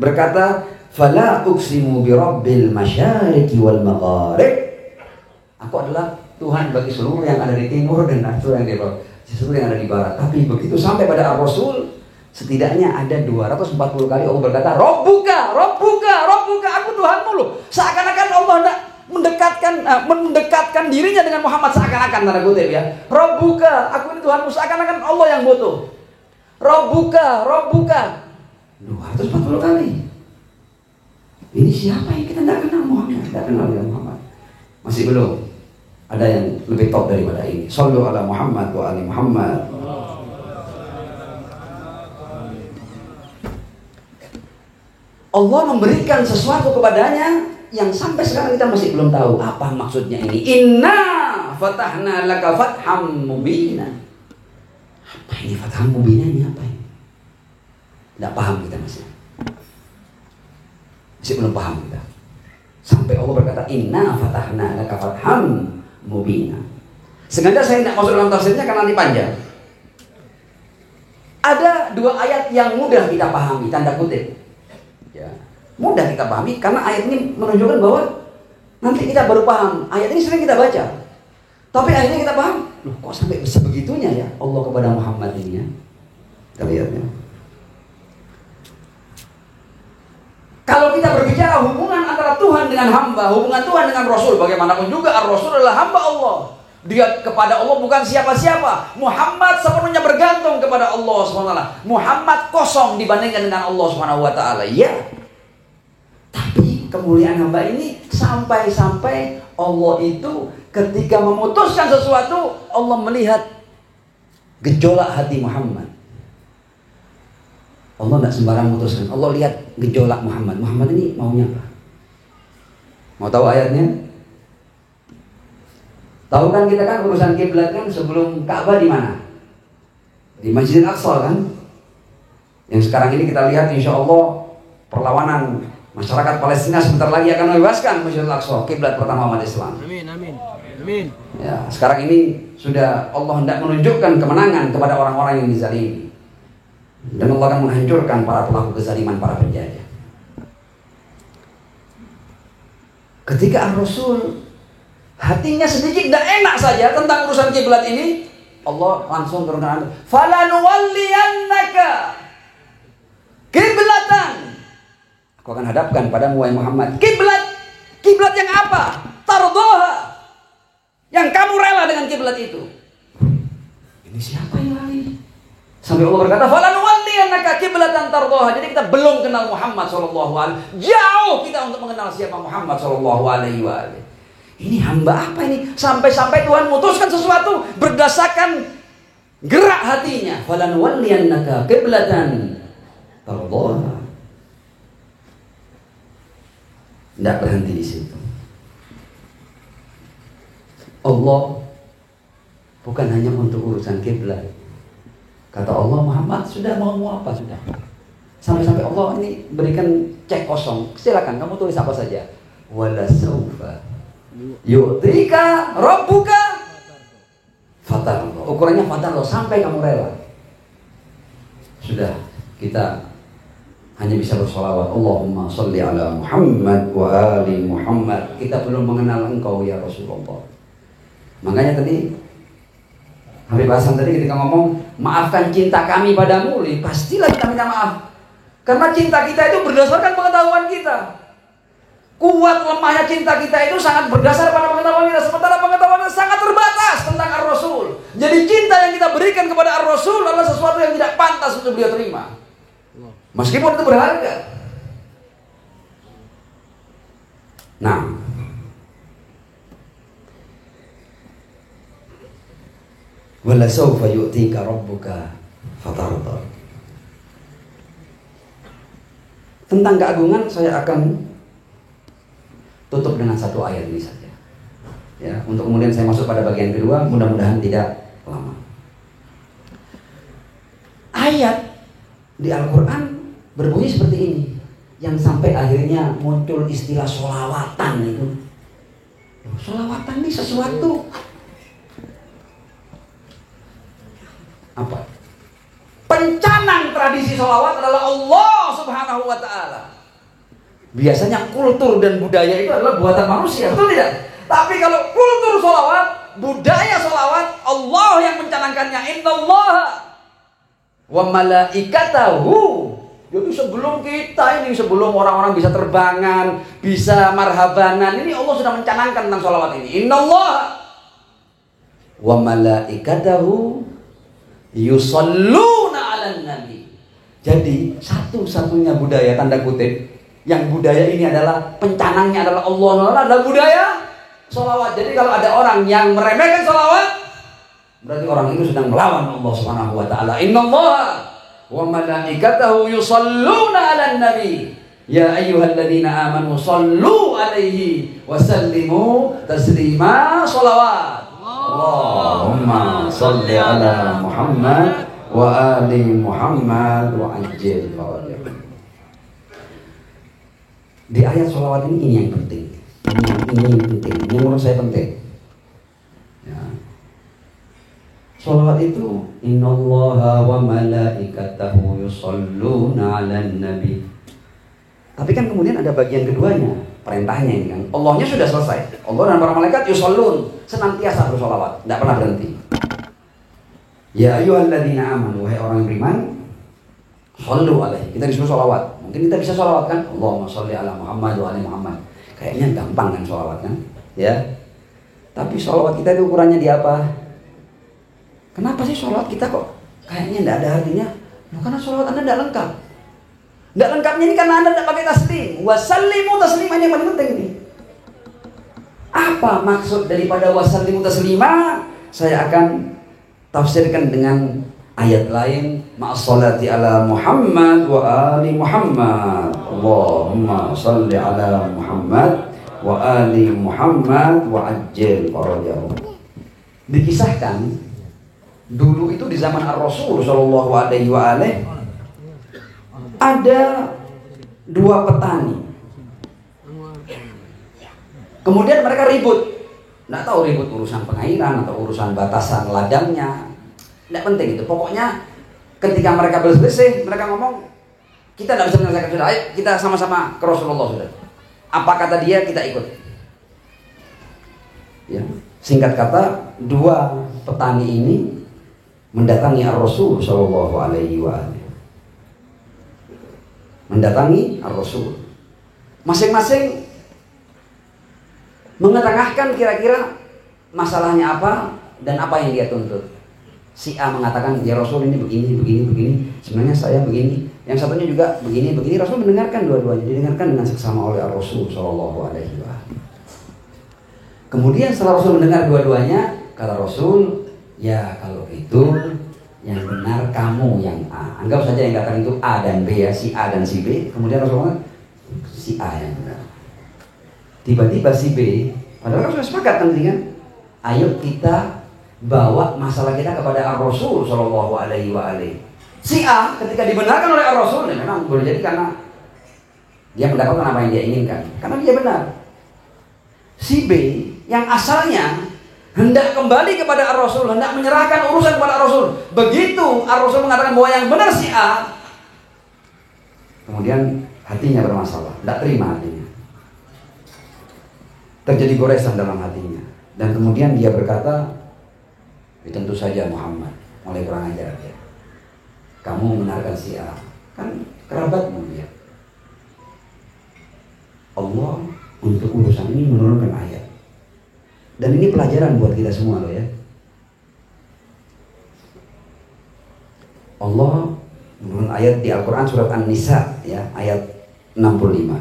[SPEAKER 1] berkata, fala uqsimu birabbil masyariqi wal magharib. Aku adalah Tuhan bagi seluruh yang ada di timur dan seluruh yang ada di barat. Tapi begitu sampai pada Ar-Rasul, setidaknya ada 240 kali Allah berkata, Rabbuka, Rabbuka, Rabbuka, aku Tuhanmu loh. Seakan-akan Allah mendekatkan dirinya dengan Muhammad, seakan-akan, tanda kutip ya. Rabbuka, aku ini Tuhanmu, seakan-akan Allah yang butuh. Rabbuka, Rabbuka, 240 kali. Ini siapa yang kita tidak kenal? Muhammad, tidak kenal dengan Muhammad. Masih belum. Ada yang lebih top daripada ini. Shallu ala Muhammad wa ali Muhammad. Allah memberikan sesuatu kepadanya yang sampai sekarang kita masih belum tahu apa maksudnya ini. Inna fatahna laka fatham mubina. Apa ini Fathah Mubinah ini apa ini? Tidak paham kita masih belum paham kita. Sampai Allah berkata inna fatahna laka fatham mubina. Sengaja saya tidak masuk dalam tafsirnya karena nanti panjang. Ada dua ayat yang mudah kita pahami, tanda kutip ya, mudah kita pahami karena ayat ini menunjukkan bahwa nanti kita baru paham. Ayat ini sering kita baca, tapi akhirnya kita paham, loh kok sampai sebegitunya ya Allah kepada Muhammad ini ya. Kita lihat ya. Kalau kita berbicara hubungan antara Tuhan dengan hamba, hubungan Tuhan dengan Rasul, bagaimanapun juga Ar-Rasul adalah hamba Allah. Dia kepada Allah bukan siapa-siapa. Muhammad sepenuhnya bergantung kepada Allah SWT. Muhammad kosong dibandingkan dengan Allah SWT. Ya. Tapi kemuliaan hamba ini sampai-sampai Allah itu ketika memutuskan sesuatu, Allah melihat gejolak hati Muhammad. Allah tidak sembarang memutuskan. Allah lihat gejolak Muhammad. Muhammad ini maunya apa? Mau tahu ayatnya? Tahu kan kita kan urusan kiblat kan sebelum Ka'bah di mana? Di Masjidil Aqsa kan? Yang sekarang ini kita lihat insya Allah perlawanan masyarakat Palestina sebentar lagi akan membebaskan Masjidil Aqsa, kiblat pertama umat Islam.
[SPEAKER 2] Amin, amin, amin.
[SPEAKER 1] Ya, sekarang ini sudah Allah hendak menunjukkan kemenangan kepada orang-orang yang dizalimi. Dan Allah akan menghancurkan para pelaku kezaliman, para penjajah. Ketika Ar-Rasul hatinya sedikit tidak enak saja tentang urusan kiblat ini, Allah langsung turunkan ayat, "Falanuwalliyannaka kiblatan." Aku akan hadapkan padamu wahai Muhammad kiblat yang apa? Tardoha. Yang kamu rela dengan kiblat itu. Ini siapa yang lari? Sampai Allah berkata, "Falanuwalliyannaka kiblatan tardoha." Jadi kita belum kenal Muhammad SAW. Jauh kita untuk mengenal siapa Muhammad SAW. Ini hamba apa ini? Sampai-sampai Tuhan memutuskan sesuatu berdasarkan gerak hatinya. "Falanuwalliyannaka kiblatan tardoha." Tidak berhenti di situ. Allah bukan hanya untuk urusan kiblat. Kata Allah, Muhammad sudah mau apa sudah. Sampai-sampai Allah ini berikan cek kosong. Silakan kamu tulis apa saja. Wala saufa yu'tika rabbuka fatardo. Ukurannya fatardo, sampai kamu rela. Sudah, kita hanya bisa bersolawat. Allahumma sholli ala Muhammad wa ali Muhammad. Kita belum mengenal engkau ya Rasulullah. Makanya tadi Habib Hasan tadi ketika ngomong, maafkan cinta kami padamu, pastilah kita minta maaf. Karena cinta kita itu berdasarkan pengetahuan kita. Kuat lemahnya cinta kita itu sangat berdasar pada pengetahuan kita. Sementara pengetahuannya sangat terbatas tentang Ar-Rasul. Jadi cinta yang kita berikan kepada Ar-Rasul adalah sesuatu yang tidak pantas untuk beliau terima. Meskipun itu berharga. Nah, wala sawfa yu'tika rabbuka fatarda. Tentang keagungan saya akan tutup dengan satu ayat ini saja. Ya, untuk kemudian saya masuk pada bagian kedua, mudah-mudahan tidak lama. Ayat di Al-Qur'an berbunyi seperti ini, yang sampai akhirnya muncul istilah sholawatan itu. Sholawatan ini sesuatu apa? Pencanang tradisi sholawat adalah Allah Subhanahu wa ta'ala. Biasanya kultur dan budaya itu adalah buatan manusia, betul tidak? Tapi kalau kultur sholawat, budaya sholawat, Allah yang mencanangkannya. Innallaha wa malaikatahu. Jadi sebelum kita ini, sebelum orang-orang bisa terbangan, bisa marhabanan, ini Allah sudah mencanangkan tentang sholawat ini. Innallaha wa malaikatahu yusalluna 'alan nabi. Jadi satu-satunya budaya tanda kutip yang budaya ini adalah pencanangnya adalah Allah, adalah budaya sholawat. Jadi kalau ada orang yang meremehkan sholawat, berarti orang itu sedang melawan Allah Subhanahu wa ta'ala. Innallaha wa malaikatahu yusalluna 'alan nabi ya ayyuhalladzina amanu sallu 'alaihi wa sallimu taslima. Shalawat. Allahumma shalli ala Muhammad wa ali Muhammad wa ajil farajahum. Di ayat sholawat ini yang penting. Ini yang penting. Ini menurut saya penting. Ya. Sholawat itu innallaha wa malaikatahu yusholluna 'alan nabi. Tapi kan kemudian ada bagian keduanya, perintahnya ini kan. Allahnya sudah selesai. Allah dan para malaikat yushallun, senantiasa bersolawat, tidak pernah berhenti. Ya ayyuhalladzina amanu, wahai orang yang beriman, shollu alaihi. Kita disuruh sholawat. Mungkin kita bisa sholawat kan? Allahumma sholli ala Muhammad wa ali Muhammad. Kayaknya gampang kan sholawat kan? Ya. Tapi sholawat kita itu ukurannya di apa? Kenapa sih sholawat kita kok kayaknya tidak ada artinya? Karena sholawat Anda tidak lengkap. Tidak lengkapnya ini karena Anda tidak pakai taslim. Wasallimu taslima, ini yang paling penting ini. Apa maksud daripada wasallimu taslima? Saya akan tafsirkan dengan ayat lain. Ma'assolati ala Muhammad wa ali Muhammad. Allahumma salli ala Muhammad wa ali Muhammad wa ajil farajahum. Dikisahkan dulu itu di zaman Ar-Rasul sallallahu alaihi wa alihi ada dua petani. Kemudian mereka ribut. Nggak tahu ribut urusan pengairan atau urusan batasan ladangnya. Nggak penting itu. Pokoknya ketika mereka berselisih, mereka ngomong, kita nggak bisa menyelesaikan sudah. Ayo kita sama-sama ke Rasulullah sudah. Apa kata dia kita ikut. Ya. Singkat kata, dua petani ini mendatangi Ar-Rasul sallallahu alaihi wa alihi. Mendatangi Ar-Rasul. Masing-masing mengetengahkan kira-kira masalahnya apa dan apa yang dia tuntut. Si A mengatakan, ya Rasul ini begini. Sebenarnya saya begini. Yang satunya juga begini. Rasul mendengarkan dua-duanya. Didengarkan dengan seksama oleh Ar-Rasul sallallahu alaihi wa alihi. Kemudian setelah Rasul mendengar dua-duanya, kata Rasul, ya kalau itu yang benar kamu yang A. Anggap saja yang katakan itu A dan B ya, si A dan si B. Kemudian Rasulullah si A yang benar. Tiba-tiba si B, padahal kan sudah sepakat nanti kan. Ayo kita bawa masalah kita kepada Ar-Rasul sallallahu alaihi wa alihi. Si A ketika dibenarkan oleh Ar-Rasul, ya memang boleh jadi karena dia mendapatkan apa yang dia inginkan, karena dia benar. Si B yang asalnya hendak kembali kepada Ar-Rasul, hendak menyerahkan urusan kepada Ar-Rasul. Begitu Ar-Rasul mengatakan bahwa yang benar si A, kemudian hatinya bermasalah, tidak terima hatinya. Terjadi goresan dalam hatinya. Dan kemudian dia berkata, ya tentu saja Muhammad, mulai kurang ajar dia. Kamu membenarkan si A, kan kerabatmu dia. Allah untuk urusan ini menurunkan ayat. Dan ini pelajaran buat kita semua loh ya. Allah menurun ayat di Al-Quran surat An-Nisa ya, ayat 65.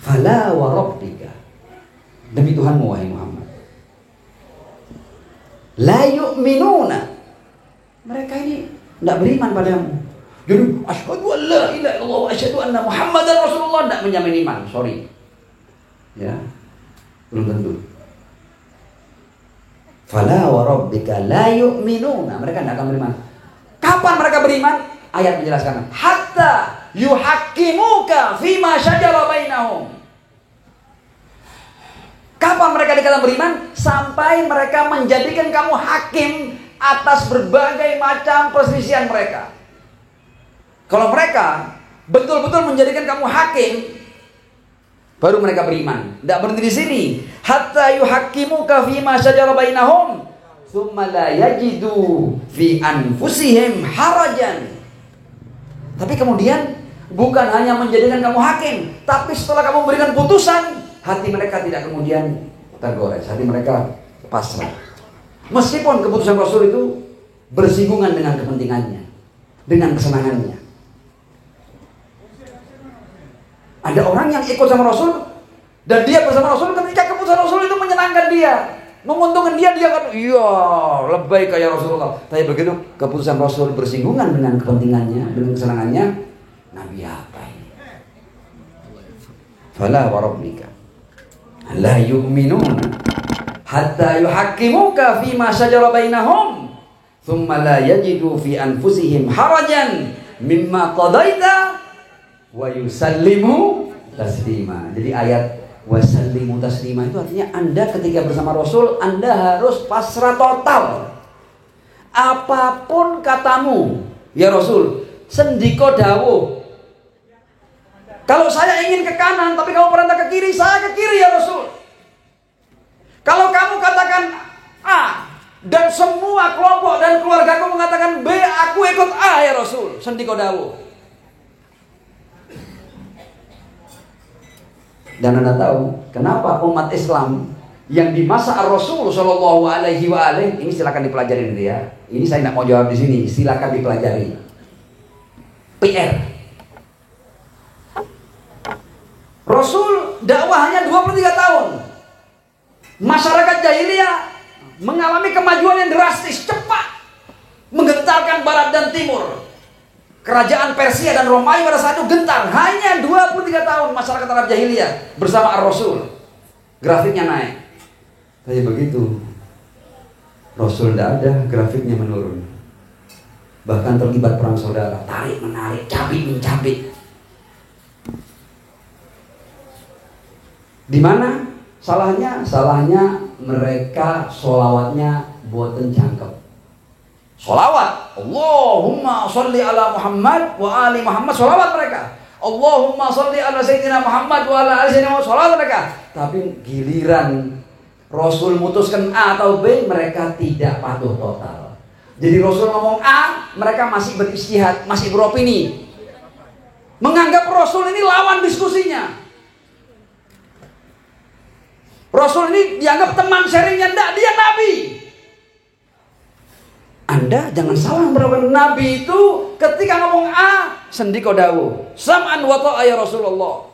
[SPEAKER 1] Fala wa rabbika, demi Tuhanmu wahai Muhammad, la yu'minuna, mereka ini tidak beriman padamu. Jadi asyhadu an la ilaha illallah wa asyhadu anna Muhammadar Rasulullah, tidak menjamin iman, sorry. Ya, belum tentu. Fala wa rabbika la yu'minuna, mereka tidak akan beriman. Kapan mereka beriman? Ayat menjelaskan, hatta yuhaqqimuka fima syajara bainahum. Kapan mereka dikatakan beriman? Sampai mereka menjadikan kamu hakim atas berbagai macam perselisihan mereka. Kalau mereka betul-betul menjadikan kamu hakim, baru mereka beriman. Tidak berhenti di sini. Hatta yuhaqqimuka fima syajara bainahum, tsumma la yajidu fi anfusihim harajan. Tapi kemudian bukan hanya menjadikan kamu hakim, tapi setelah kamu memberikan putusan, hati mereka tidak kemudian tergores, hati mereka pasrah. Meskipun keputusan Rasul itu bersinggungan dengan kepentingannya, dengan kesenangannya. Ada orang yang ikut sama Rasul dan dia bersama Rasul ketika keputusan Rasul itu menyenangkan dia, menguntungkan dia, dia kan iya lebay kayak Rasulullah. Tapi begitu keputusan Rasul bersinggungan dengan kepentingannya, dengan kesenangannya, Nabi apa ini? Fala wa rabbika la yu'minuna hatta yuhaqqimuka fima syajara bainahum thumma la yajidu fi anfusihim harajan mimma qadaita wa yusallimu taslima. Jadi ayat wasallimu taslima itu artinya Anda ketika bersama Rasul, Anda harus pasrah total. Apapun katamu, ya Rasul, sendiko dawuh. Kalau saya ingin ke kanan, tapi kamu perintah ke kiri, saya ke kiri ya Rasul. Kalau kamu katakan A, dan semua kelompok dan keluargaku mengatakan B, aku ikut A ya Rasul. Sendiko dawuh. Dan Anda tahu kenapa umat Islam yang di masa Rasul Shallallahu Alaihi Wasallam ini silakan dipelajari nanti ya. Ini saya tidak mau jawab di sini, silakan dipelajari. PR. Rasul dakwahnya 23 tahun. Masyarakat jahiliyah mengalami kemajuan yang drastis, cepat, menggentarkan barat dan timur. Kerajaan Persia dan Romawi pada saat itu gentar. Hanya 23 tahun masyarakat Arab jahiliyah bersama Ar-Rasul. Grafiknya naik. Tapi begitu Rasul tidak ada, grafiknya menurun. Bahkan terlibat perang saudara, tarik menarik, cabik mencabik. Di mana salahnya? Salahnya mereka sholawatnya buatan cangkep. Sholawat, Allahumma sholli ala Muhammad wa ali Muhammad, sholawat mereka. Allahumma sholli ala Sayyidina Muhammad wa ala ali Sayyidina Muhammad, sholawat mereka. Tapi giliran Rasul mutuskan A atau B, mereka tidak patuh total. Jadi Rasul ngomong A, mereka masih beristihad, masih beropini, menganggap Rasul ini lawan diskusinya. Rasul ini dianggap teman sharingnya, enggak, dia Nabi. Anda jangan salah berapa, Nabi itu ketika ngomong A, sendiko dawuh, sam'an wa ta'a ya Rasulullah.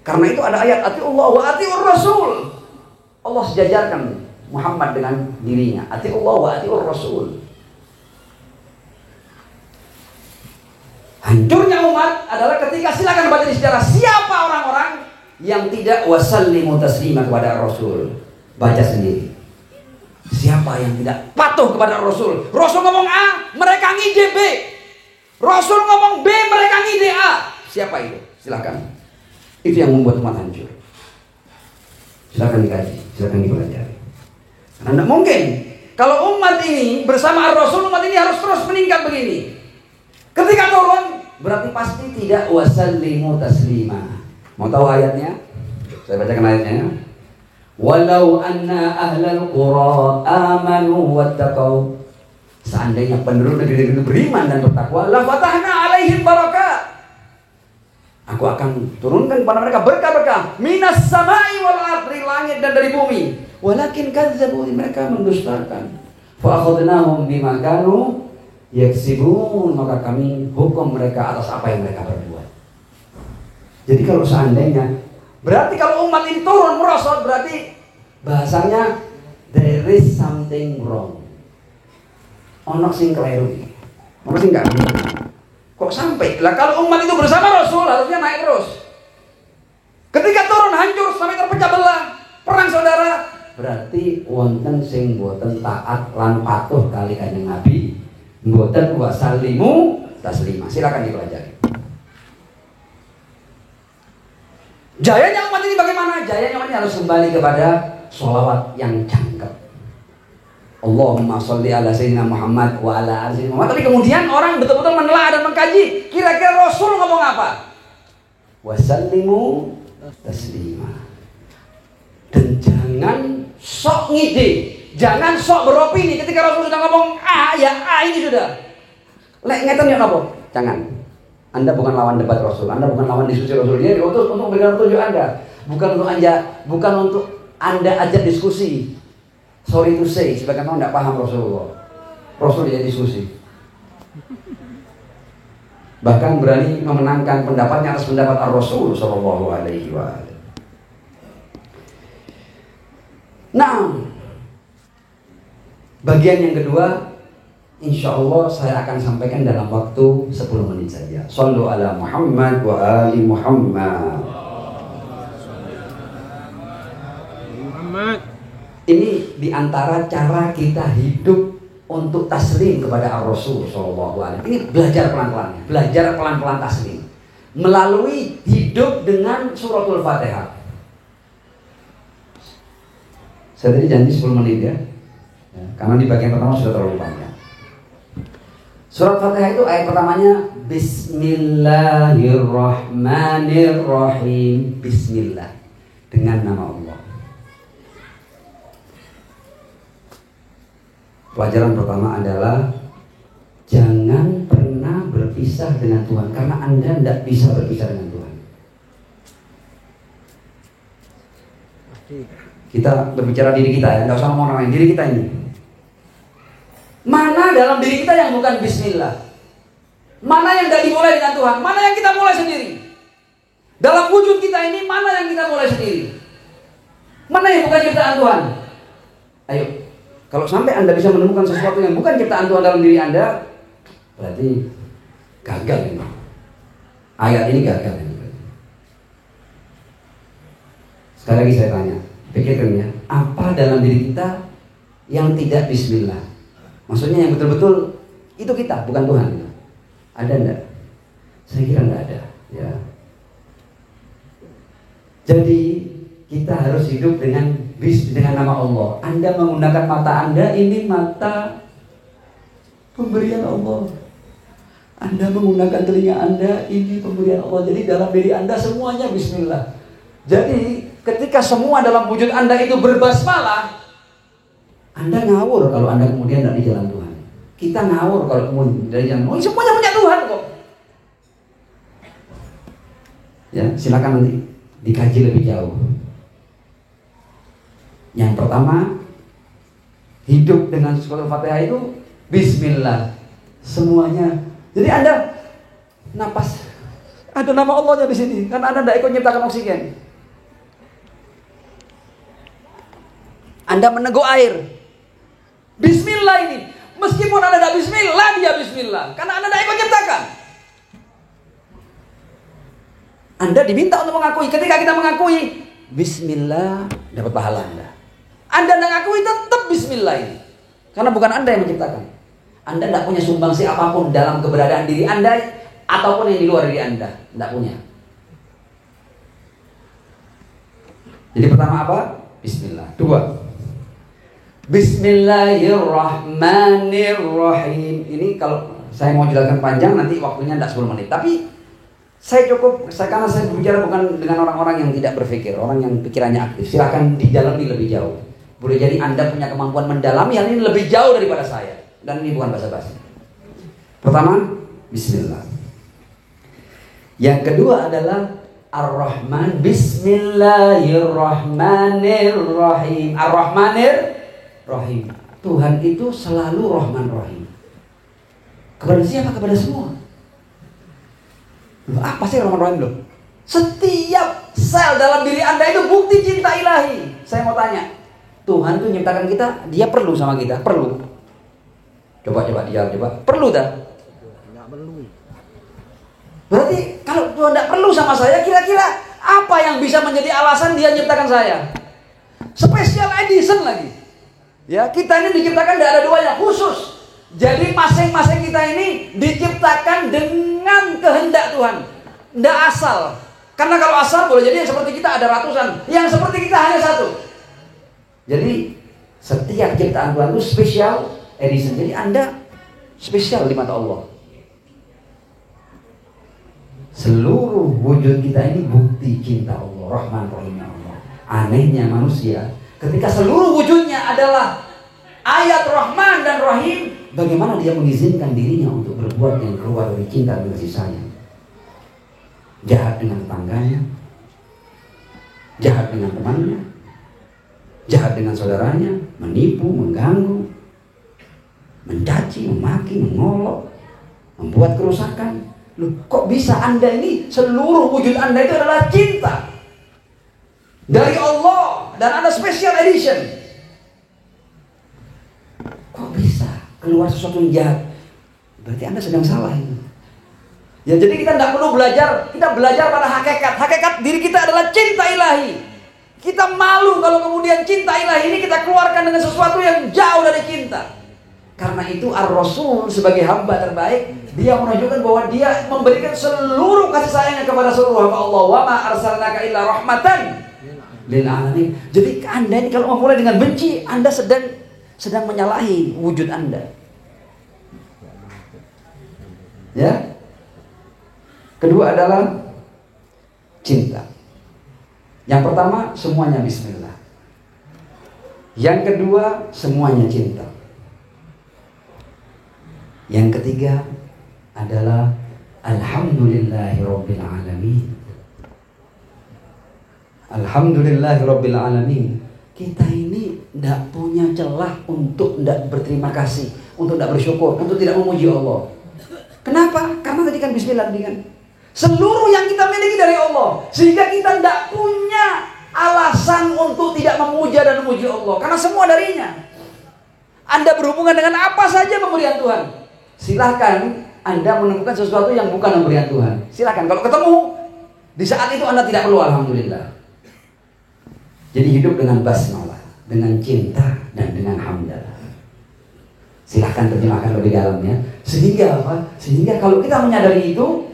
[SPEAKER 1] Karena itu ada ayat atiullah wa atiur Rasul. Allah sejajarkan Muhammad dengan dirinya, atiullah wa atiur Rasul. Hancurnya umat adalah ketika, silakan baca di sejarah, siapa orang-orang yang tidak wasallimu taslima kepada Rasul. Baca sendiri. Siapa yang tidak patuh kepada Rasul? Rasul ngomong A, mereka ngide B. Rasul ngomong B, mereka ngide A. Siapa itu? Silakan. Itu yang membuat umat hancur. Silakan dikaji, silakan dipelajari. Karena tidak mungkin kalau umat ini bersama Rasul, umat ini harus terus meningkat begini. Ketika turun, berarti pasti tidak wasallimu taslima. Mau tahu ayatnya? Saya bacakan ayatnya. Walau anna ahlal qura amanu wattaqau. Seandainya penduduk negeri itu beriman dan bertakwa, la fatahna alaihim barakat. Aku akan turunkan kepada mereka berkah-berkah minas samai wal ardi, langit dan dari bumi. Walakin kadzabu, mereka mendustakan. Fa akhadnahum bima kanu yaksibun, maka kami hukum mereka atas apa yang mereka berbuat. Jadi kalau seandainya, berarti kalau umat ini turun merosot, berarti bahasanya there is something wrong. Ono sing keliru. Ono sing enggak benar. Kok sampai? Lah kalau umat itu bersama Rasul harusnya naik terus. Ketika turun hancur sampai terpecah belah, perang saudara, berarti wonten sing mboten taat lan patuh kali Kanjeng Nabi, mboten wasallimu taslima. Silakan dipelajari. Jayanya umat ini bagaimana? Jayanya umat ini harus kembali kepada sholawat yang cangkep. Allahumma sholli ala Sayyidina Muhammad wa ala ali Sayyidina Muhammad. Tapi kemudian orang betul-betul menelaah dan mengkaji, kira-kira Rasul ngomong apa? Wasallimu taslima. Dan jangan sok ngide, jangan sok beropini. Ketika Rasul sudah ngomong A, ya A ini sudah. Lek ngeten ya napa? Jangan. Anda bukan lawan debat Rasul, Anda bukan lawan diskusi Rasul. Dia diutus untuk memberikan petunjuk Anda, bukan untuk Anda ajak diskusi. Sorry to say, sebagian orang tidak paham Rasulullah. Rasul dia diskusi. Bahkan berani memenangkan pendapatnya atas pendapat Ar-Rasul Shallallahu Alaihi Wasallam. Nah, bagian yang kedua, insya Allah saya akan sampaikan dalam waktu 10 menit saja. Shallu ala Muhammad wa ali Muhammad. Ini diantara cara kita hidup untuk taslim kepada Ar-Rasul sallallahu alaihi wasallam. Ini belajar pelan-pelannya, belajar pelan-pelan taslim melalui hidup dengan suratul Fatihah. Saya tadi janji 10 menit ya, karena di bagian pertama sudah terlalu panjang. Surat Fatihah itu ayat pertamanya Bismillahirrahmanirrahim. Bismillah, dengan nama Allah. Pelajaran pertama adalah jangan pernah berpisah dengan Tuhan, karena Anda tidak bisa berpisah dengan Tuhan. Kita berbicara diri kita ya, tidak usah ngomong orang lain, diri kita ini. Mana dalam diri kita yang bukan Bismillah? Mana yang tidak dimulai dengan Tuhan? Mana yang kita mulai sendiri? Dalam wujud kita ini, mana yang kita mulai sendiri? Mana yang bukan ciptaan Tuhan? Ayo, kalau sampai Anda bisa menemukan sesuatu yang bukan ciptaan Tuhan dalam diri Anda, berarti gagal ini. Ayat ini gagal ini. Sekali lagi saya tanya, pikirkan ya, apa dalam diri kita yang tidak Bismillah? Maksudnya yang betul-betul itu kita, bukan Tuhan. Ada enggak? Saya kira enggak ada ya. Jadi kita harus hidup dengan nama Allah. Anda menggunakan mata Anda, ini mata pemberian Allah. Anda menggunakan telinga Anda, ini pemberian Allah. Jadi dalam diri Anda semuanya Bismillah. Jadi ketika semua dalam wujud Anda itu berbasmalah, Anda ngawur kalau Anda kemudian tidak di jalan Tuhan. Kita ngawur kalau kemudian dari jalan Tuhan. Semuanya punya Tuhan kok. Ya, silakan nanti dikaji lebih jauh. Yang pertama, hidup dengan surat Fatihah itu Bismillah semuanya. Jadi Anda napas, ada nama Allahnya di sini, kan Anda tidak ikut nyiptakan oksigen. Anda meneguh air, Bismillah ini. Meskipun Anda tidak Bismillah, dia Bismillah, karena Anda tidak ikut nyiptakan. Anda diminta untuk mengakui. Ketika kita mengakui Bismillah, dapat pahala Anda. Anda tidak mengakui, tetap Bismillah ini, karena bukan Anda yang menciptakan. Anda tidak punya sumbangsi apapun dalam keberadaan diri Anda ataupun yang di luar diri Anda. Tidak punya. Jadi pertama apa? Bismillah. Dua, Bismillahirrahmanirrahim. Ini kalau saya mau jelaskan panjang nanti waktunya tidak 10 menit. Tapi karena saya berbicara bukan dengan orang-orang yang tidak berpikir, orang yang pikirannya aktif. Silahkan didalami lebih jauh. Boleh jadi Anda punya kemampuan mendalami hal ini lebih jauh daripada saya. Dan ini bukan basa-basi. Pertama, Bismillah. Yang kedua adalah Ar-Rahman. Bismillahirrahmanirrahim. Ar-Rahmanirrahim. Tuhan itu selalu Rahman Rahim. Kepada siapa? Kepada semua. Loh, apa sih Rahman Rahim loh? Setiap sel dalam diri Anda itu bukti cinta ilahi. Saya mau tanya, Tuhan tuh nyiptakan kita, dia perlu sama kita? Perlu. Coba dijawab, coba. Perlu tak?
[SPEAKER 2] Enggak perlu.
[SPEAKER 1] Berarti kalau Tuhan tidak perlu sama saya, kira-kira apa yang bisa menjadi alasan dia nyiptakan saya? Special edition lagi. Ya, kita ini diciptakan tidak ada duanya, khusus. Jadi masing-masing kita ini diciptakan dengan kehendak Tuhan. Tidak asal. Karena kalau asal boleh jadi yang seperti kita ada ratusan, yang seperti kita hanya satu. Jadi setiap ciptaan Tuhan itu special edition. Jadi Anda spesial di mata Allah. Seluruh wujud kita ini bukti cinta Allah, Rahman Rahimnya Allah. Anehnya manusia, ketika seluruh wujudnya adalah ayat Rahman dan Rahim, bagaimana dia mengizinkan dirinya untuk berbuat yang keluar dari cinta dan kasih sayang? Jahat dengan tetangganya, jahat dengan temannya, jahat dengan saudaranya, menipu, mengganggu, mencaci, memaki, mengolok, membuat kerusakan. Loh, kok bisa Anda ini seluruh wujud Anda itu adalah cinta dari Allah dan Anda special edition? Kok bisa keluar sesuatu yang jahat? Berarti Anda sedang salah ini. Ya, jadi kita tidak perlu belajar, kita belajar pada hakikat. Hakikat diri kita adalah cinta ilahi. Kita malu kalau kemudian cinta ilahi ini kita keluarkan dengan sesuatu yang jauh dari cinta. Karena itu Ar-Rasul sebagai hamba terbaik, dia menunjukkan bahwa dia memberikan seluruh kasih sayangnya kepada seluruh hamba Allah. Wa ma arsalnaka illa rahmatan lil alamin. Jadi Anda ini kalau memulai dengan benci, Anda sedang menyalahi wujud Anda. Ya. Kedua adalah cinta. Yang pertama semuanya bismillah. Yang kedua semuanya cinta. Yang ketiga adalah alhamdulillahirabbil alamin. Alhamdulillahirabbil alamin. Kita ini tidak punya celah untuk tidak berterima kasih, untuk tidak bersyukur, untuk tidak memuji Allah. Kenapa? Karena tadi kan bismillah tadi kan. Seluruh yang kita miliki dari Allah, sehingga kita tidak punya alasan untuk tidak memuja dan memuji Allah, karena semua darinya. Anda berhubungan dengan apa saja pemberian Tuhan. Silahkan Anda menemukan sesuatu yang bukan pemberian Tuhan. Silahkan, kalau ketemu di saat itu Anda tidak perlu alhamdulillah. Jadi hidup dengan basmalah, dengan cinta dan dengan hamdalah. Silahkan terjemahkan lebih dalamnya. Sehingga apa? Sehingga kalau kita menyadari itu,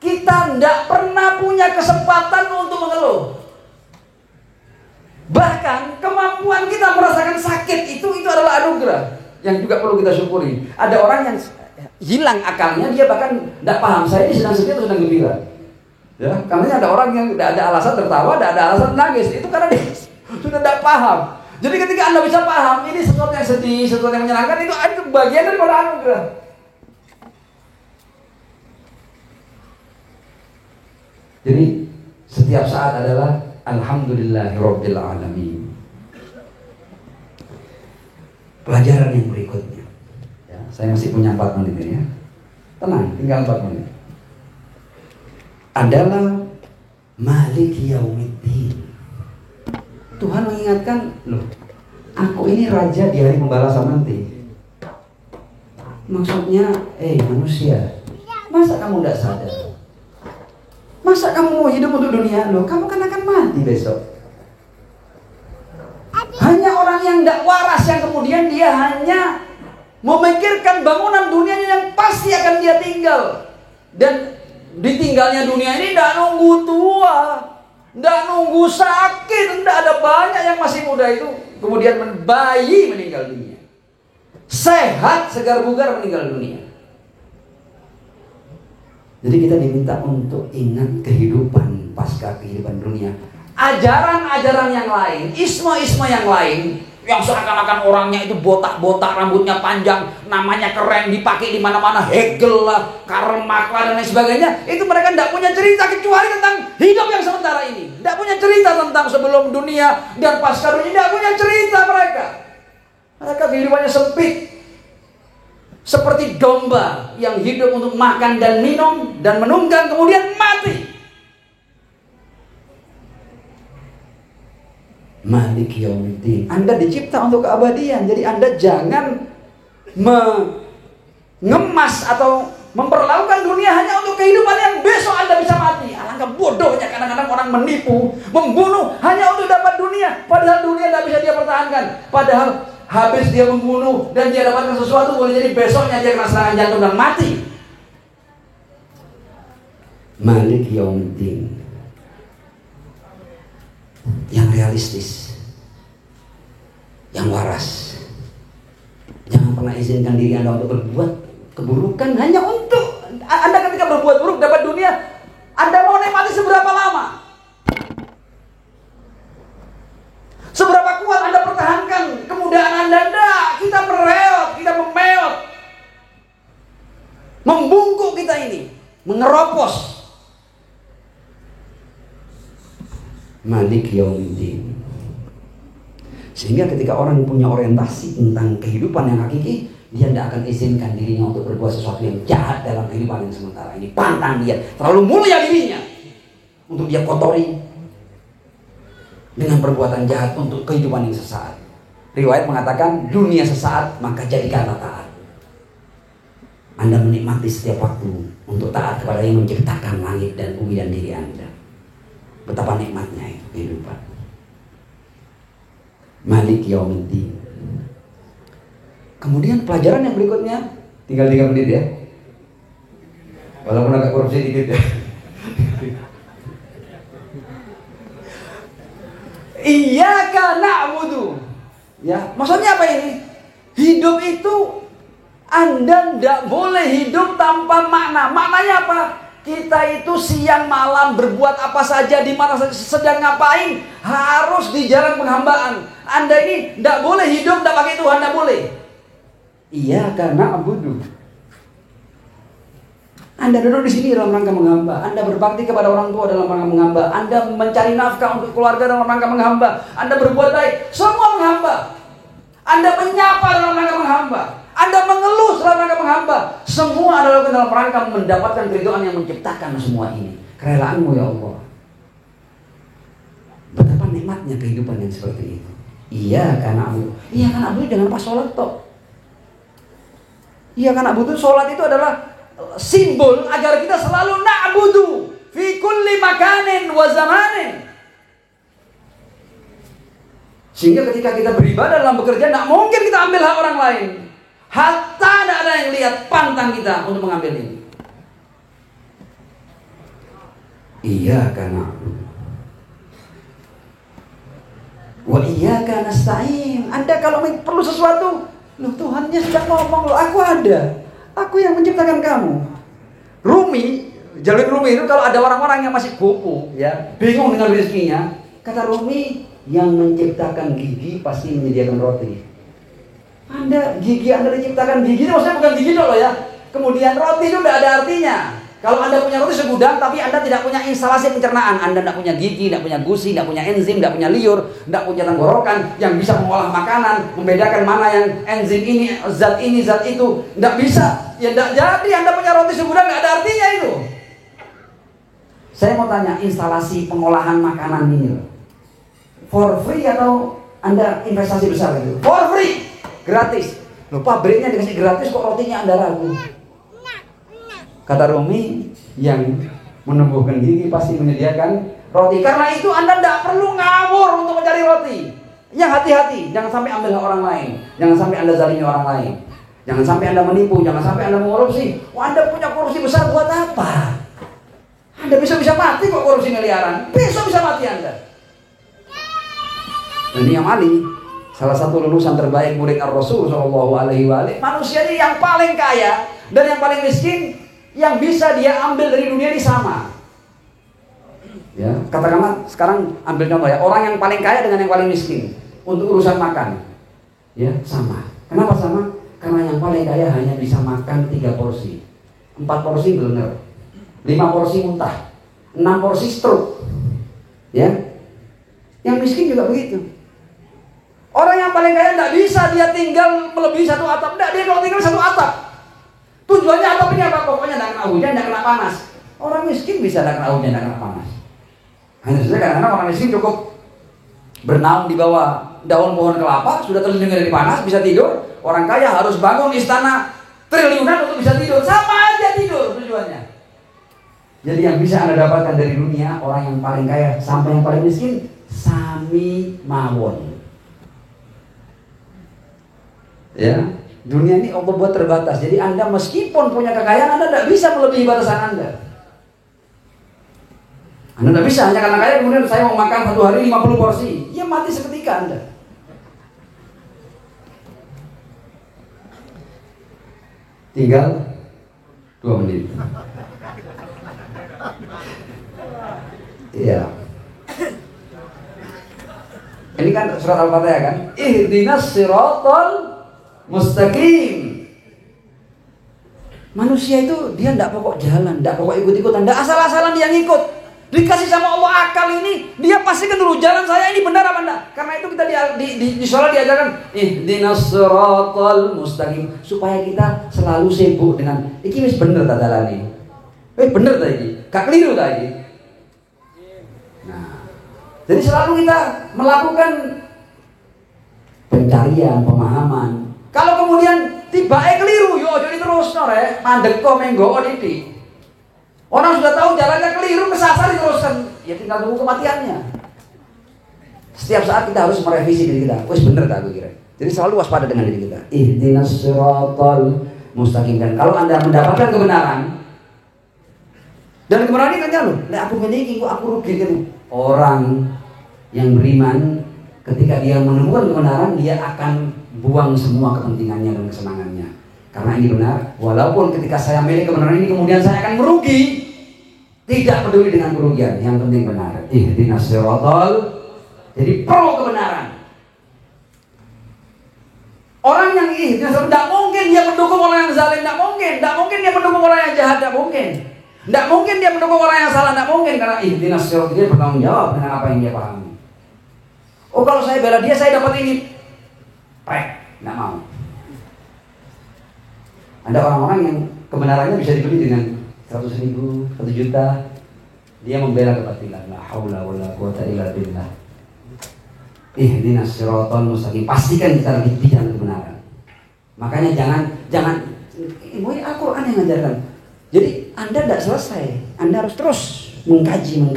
[SPEAKER 1] kita tidak pernah punya kesempatan untuk mengeluh. Bahkan kemampuan kita merasakan sakit itu adalah anugerah yang juga perlu kita syukuri. Ada orang yang hilang akalnya, dia bahkan tidak paham saya ini sedang sedih atau sedang gembira. Ya, karena ada orang yang tidak ada alasan tertawa, tidak ada alasan nangis. Itu karena dia sudah tidak paham. Jadi ketika Anda bisa paham ini sesuatu yang sedih, sesuatu yang menyenangkan, itu bagian daripada anugerah. Jadi setiap saat adalah alhamdulillahirabbil alamin. Pelajaran yang berikutnya. Ya, saya masih punya 4 menit ini ya. Tenang, tinggal 4 menit. Adalah Malik Yaumiddin. Tuhan mengingatkan, loh, aku ini raja di hari pembalasan nanti. Maksudnya, manusia, masa kamu tidak sadar? Masa kamu mau hidup untuk dunia? Loh, kamu kan akan mati besok. Hanya orang yang tidak waras yang kemudian dia hanya memikirkan bangunan dunianya yang pasti akan dia tinggal. Dan ditinggalnya dunia ini tidak nunggu tua, tidak nunggu sakit, tidak ada banyak yang masih muda itu kemudian bayi meninggal dunia, sehat segar bugar meninggal dunia. Jadi kita diminta untuk ingat kehidupan pasca kehidupan dunia. Ajaran-ajaran yang lain, isma-isma yang lain, yang seakan-akan orangnya itu botak-botak, rambutnya panjang, namanya keren, dipakai di mana-mana, Hegel lah, Karl Marx lah, dan lain sebagainya. Itu mereka tidak punya cerita kecuali tentang hidup yang sementara ini. Tidak punya cerita tentang sebelum dunia dan pasca dunia. Tidak punya cerita mereka. Mereka kehidupannya sempit. Seperti domba yang hidup untuk makan dan minum dan menunggang kemudian mati. Malik Yaumiddin. Anda dicipta untuk keabadian. Jadi Anda jangan mengemas atau memperlakukan dunia hanya untuk kehidupan yang besok Anda bisa mati. Alangkah bodohnya kadang-kadang orang menipu, membunuh hanya untuk dapat dunia, padahal dunia tidak bisa dia pertahankan. Padahal habis dia membunuh dan dia dapatkan sesuatu, boleh jadi besoknya dia kena serangan jantung dan mati. Malik Yaumiddin. Yang realistis, yang waras. Jangan pernah izinkan diri Anda untuk berbuat keburukan hanya untuk Anda ketika berbuat buruk dapat dunia. Anda mau nikmati seberapa lama? Seberapa kuat Anda pertahankan kemudahan Anda? Tidak, kita mereot, kita memeot, membungkuk kita ini, mengeropos. Malik Yaumiddin. Sehingga ketika orang punya orientasi tentang kehidupan yang hakiki, dia tidak akan izinkan dirinya untuk berbuat sesuatu yang jahat dalam kehidupan yang sementara ini. Pantang dia, terlalu mulia dirinya untuk dia kotori dengan perbuatan jahat untuk kehidupan yang sesaat. Riwayat mengatakan dunia sesaat maka jadikanlah taat. Anda menikmati setiap waktu untuk taat kepada yang menciptakan langit dan bumi dan diri Anda. Betapa nikmatnya itu kehidupan. Malik Yaumiddin. Kemudian pelajaran yang berikutnya, tinggal 3 menit ya. Walaupun agak korupsi dikit ya. Iyyaka na'budu. Ya, maksudnya apa ini? Hidup itu Anda tidak boleh hidup tanpa makna. Maknanya apa? Kita itu siang malam berbuat apa saja, di mana saja, sedang ngapain, harus di jalan penghambaan. Anda ini tidak boleh hidup tidak pakai Tuhan, tidak boleh. Iyyaka na'budu. Anda duduk di sini dalam rangka menghamba. Anda berbakti kepada orang tua dalam rangka menghamba. Anda mencari nafkah untuk keluarga dalam rangka menghamba. Anda berbuat baik, semua menghamba. Anda menyapa dalam rangka menghamba. Anda mengeluh dalam rangka menghamba. Semua adalah dalam rangka mendapatkan keridhaan yang menciptakan semua ini. Kerelaanmu ya Allah. Betapa nikmatnya kehidupan yang seperti itu. Iya karena Abu jangan pas sholat toh. Iya karena Abu itu sholat itu adalah simbol agar kita selalu na'budu fi kulli makanin wa zamanin. Sehingga ketika kita beribadah dalam bekerja, tidak mungkin kita ambil hak orang lain. Hatta tidak ada yang lihat pantang kita untuk mengambil ini. Iya karena wa iyyaka nasta'in. Anda kalau perlu sesuatu, loh Tuhannya sudah ngomong, loh aku ada. Aku yang menciptakan kamu. Jalur Rumi itu kalau ada orang-orang yang masih kupu, ya, bingung dengan rezekinya, kata Rumi, yang menciptakan gigi pasti menyediakan roti. Gigi Anda diciptakan gigi, maksudnya bukan gigi loh ya. Kemudian roti itu tidak ada artinya. Kalau Anda punya roti segudang, tapi Anda tidak punya instalasi pencernaan, Anda tidak punya gigi, tidak punya gusi, tidak punya enzim, tidak punya liur, tidak punya tenggorokan yang bisa mengolah makanan, membedakan mana yang enzim ini, zat itu, tidak bisa. Ya tidak jadi Anda punya roti segudang, tidak ada artinya itu. Saya mau tanya, instalasi pengolahan makanan ini for free atau Anda investasi besar itu? For free, gratis. Loh, pabriknya dikasih gratis kok rotinya Anda ragu? Kata Rumi, yang menumbuhkan gigi pasti menyediakan roti. Karena itu Anda tidak perlu ngawur untuk mencari roti. Yang hati-hati, jangan sampai ambil hak orang lain, jangan sampai Anda zalimi orang lain, jangan sampai Anda menipu, jangan sampai Anda mengkorupsi. Anda punya korupsi besar buat apa? Anda bisa mati kok korupsi miliaran. Besok bisa mati Anda. Dan Imam Ali, salah satu lulusan terbaik murid Ar-Rasul Shallallahu Alaihi Wasallam, manusia ini yang paling kaya dan yang paling miskin, yang bisa dia ambil dari dunia ini sama. Ya, katakanlah sekarang ambil contoh ya, orang yang paling kaya dengan yang paling miskin untuk urusan makan, ya sama. Kenapa sama? Karena yang paling kaya hanya bisa makan 3 porsi, 4 porsi bener, 5 porsi muntah, 6 porsi stroke. Ya, yang miskin juga begitu. Orang yang paling kaya tidak bisa dia tinggal melebihi 1 atap, tidak, dia kalau tinggal 1 atap. Tujuannya atapnya apa? Pokoknya tidak kena hujan, tidak kena panas. Orang miskin bisa tidak kena hujan, tidak kena panas. Hanya saja kadang-kadang orang miskin cukup bernaung di bawah daun pohon kelapa, sudah terlindungi dari panas, bisa tidur. Orang kaya harus bangun istana triliunan untuk bisa tidur. Sama aja tidur tujuannya. Jadi yang bisa Anda dapatkan dari dunia, orang yang paling kaya sampai yang paling miskin, sami mawon. Ya, dunia ini Allah buat terbatas. Jadi Anda meskipun punya kekayaan, Anda tidak bisa melebihi batasan Anda. Anda tidak bisa hanya karena kaya kemudian saya mau makan 1 hari 50 porsi. Ya mati seketika Anda. Tinggal 2 menit. Iya. Ini kan surat Al-Fatihah kan? Ihdinas siratal mustaqim. Manusia itu dia tidak pokok jalan, tidak pokok ikut-ikutan, tidak asal-asalan dia ngikut. Dikasih sama Allah akal ini, dia pastikan dulu jalan saya ini benar apa enggak. Karena itu kita di sholat diajarkan ihdinas siratal mustaqim, supaya kita selalu sibuk dengan iki wis bener ta dalane. Bener ta iki? Gak keliru ta iki? Nah, jadi selalu kita melakukan pencarian, pemahaman. Kalau kemudian tiba keliru, yo jadi terus rek, mandek kok menggo titik. Orang sudah tahu jalannya keliru, kesasar diteruskan, ya tinggal tunggu kematiannya. Setiap saat kita harus merevisi diri kita. Wes bener tak gue kira? Jadi selalu waspada dengan diri kita. Ihdinas siratal mustaqim. Dan kalau Anda mendapatkan kebenaran, dan kebenaran ini kan loh, aku memiliki, aku rugi gitu. Orang yang beriman ketika dia menemukan kebenaran, dia akan buang semua kepentingannya dan kesenangannya. Karena ini benar, walaupun ketika saya milih kebenaran ini kemudian saya akan merugi, tidak peduli dengan kerugian, yang penting benar. Ihdinas siratal. Jadi pro kebenaran. Orang yang tidak mungkin dia mendukung orang yang zalim, tidak mungkin dia mendukung orang yang jahat, tidak mungkin dia mendukung orang yang salah, tidak mungkin, karena ihdinas siratal, dia bertanggung jawab dengan apa yang dia pahami. Oh, kalau saya bela dia, saya dapat ini, tidak mau. Ada orang-orang yang kebenarannya bisa dibeli dengan 100.000, 1 juta, dia membela kebatilan. La haula wala quwata illa billah. Ihdinas siratal mustaqim. Pastikan kita lagi di jalan kebenaran. Makanya jangan ini Al-Quran yang ngajarkan. Jadi Anda tidak selesai, Anda harus terus mengkaji.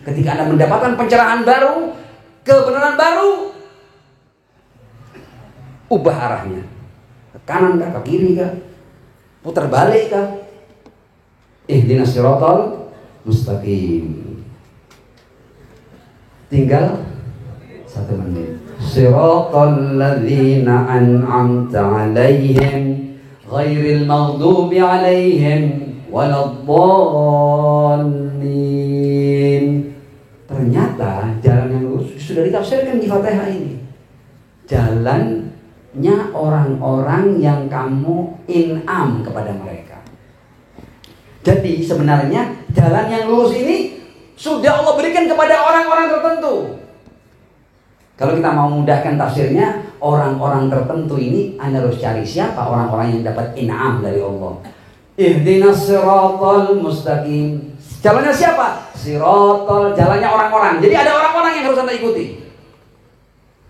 [SPEAKER 1] Ketika Anda mendapatkan pencerahan baru, kebenaran baru, ubah arahnya. Ke kanan kah, ke kiri kah, putar balik kah. Ihdinas siratal mustaqim. Tinggal 1 menit. Siratal ladzina an'amta 'alaihim ghairil maghdubi 'alaihim waladdallin. Ternyata jalan yang lurus sudah ditafsirkan di Fatihah ini. Jalannya orang-orang yang kamu in'am kepada mereka. Jadi sebenarnya jalan yang lurus ini sudah Allah berikan kepada orang-orang tertentu. Kalau kita mau mudahkan tafsirnya, orang-orang tertentu ini Anda harus cari siapa orang-orang yang dapat in'am dari Allah. Ihdinas siratal mustaqim. Jalannya siapa? Siratal, jalannya orang-orang. Jadi ada orang-orang yang harus Anda ikuti.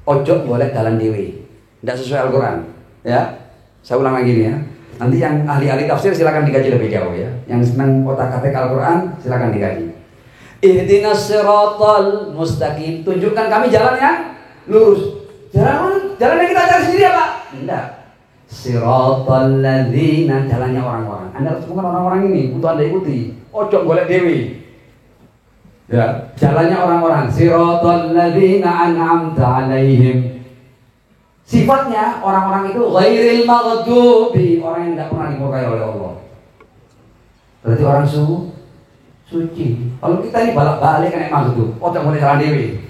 [SPEAKER 1] Ojo boleh jalan dewi, tidak sesuai Al-Quran. Ya, saya ulang lagi nih ya. Nanti yang ahli-ahli tafsir silakan dikaji lebih jauh ya. Yang senang otak-atik Al-Quran silakan dikaji. Ihdinas siratal mustaqim. Tunjukkan kami jalan yang lurus. Jalan yang kita cari sendiri apa? Tidak. Siratal ladzina, jalannya orang-orang. Anda harus temukan orang-orang ini untuk Anda ikuti. Ojo golek dewi. Ya, jalannya orang-orang. Siratal ladzina an'amta 'alaihim. Sifatnya orang-orang itu ghairil maghdubi, orang yang tidak pernah dimurkai oleh Allah. Berarti orang suci. Kalau kita ini balik-balik kan emang itu. Ojo boleh jalan dewi.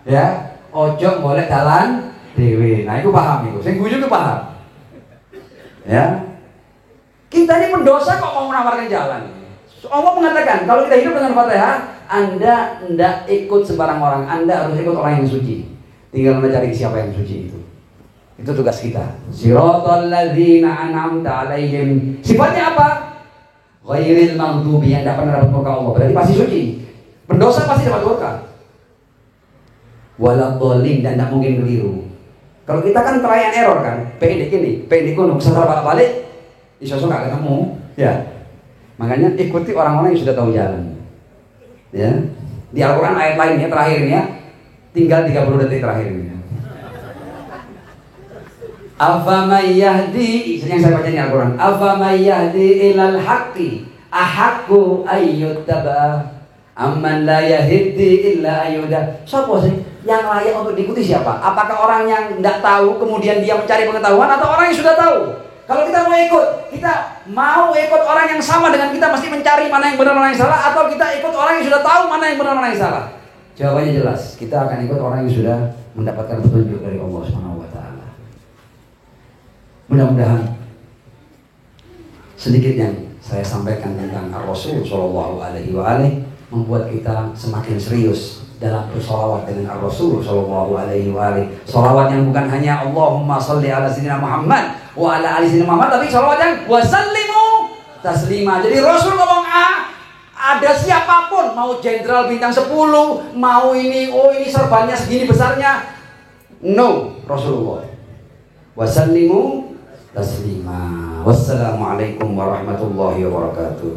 [SPEAKER 1] Ya. Ojo boleh jalan dewi. Nah itu paham itu. Saya guyu itu paham. Ya. Kita ini pendosa kok mau menawarkan jalan. Allah mengatakan kalau kita hidup dengan Fatihah, Anda tidak ikut sembarang orang. Anda harus ikut orang yang suci. Tinggal Anda cari siapa yang suci itu. Itu tugas kita. Siratal ladzina an'amta 'alaihim. Sifatnya apa? Ghairil maghdubi, yang tidak pernah dapat murka Allah. Berarti pasti suci. Pendosa pasti dapat murka. Waladdallin, dan tidak mungkin keliru. Kalau kita kan try and error kan, pendek ini, pendek kuno, setelah balik-balik, iso nggak ketemu, ya. Makanya ikuti orang-orang yang sudah tahu jalan. Ya, di Al-Quran ayat lainnya terakhirnya, tinggal 30 detik terakhirnya. Afamay yahdi, yang saya baca di Al-Quran, afamay yahdi ilal haqqi ahaqqu ayyuttaba amman la yahdi illa ayyuda. Siapa sih yang layak untuk diikuti siapa? Apakah orang yang tidak tahu kemudian dia mencari pengetahuan, atau orang yang sudah tahu? Kalau kita mau ikut orang yang sama dengan kita, mesti mencari mana yang benar mana yang salah, atau kita ikut orang yang sudah tahu mana yang benar mana yang salah? Jawabannya jelas, kita akan ikut orang yang sudah mendapatkan petunjuk dari Allah Subhanahu wa taala. Mudah-mudahan sedikit yang saya sampaikan tentang Ar-Rasul sallallahu alaihi wa alihi membuat kita semakin serius dalam bersolawat dengan Ar-Rasul sallallahu alaihi wa alihi. Solawat yang bukan hanya Allahumma sholli ala sayyidina Muhammad wa ala ali sayyidina Muhammad, tapi solawat yang wasallimu taslima. Jadi Rasul ngomong ada siapapun, mau jenderal bintang 10, mau ini serbannya segini besarnya, no, Rasulullah. Wasallimu taslima. Wassalamualaikum warahmatullahi wabarakatuh.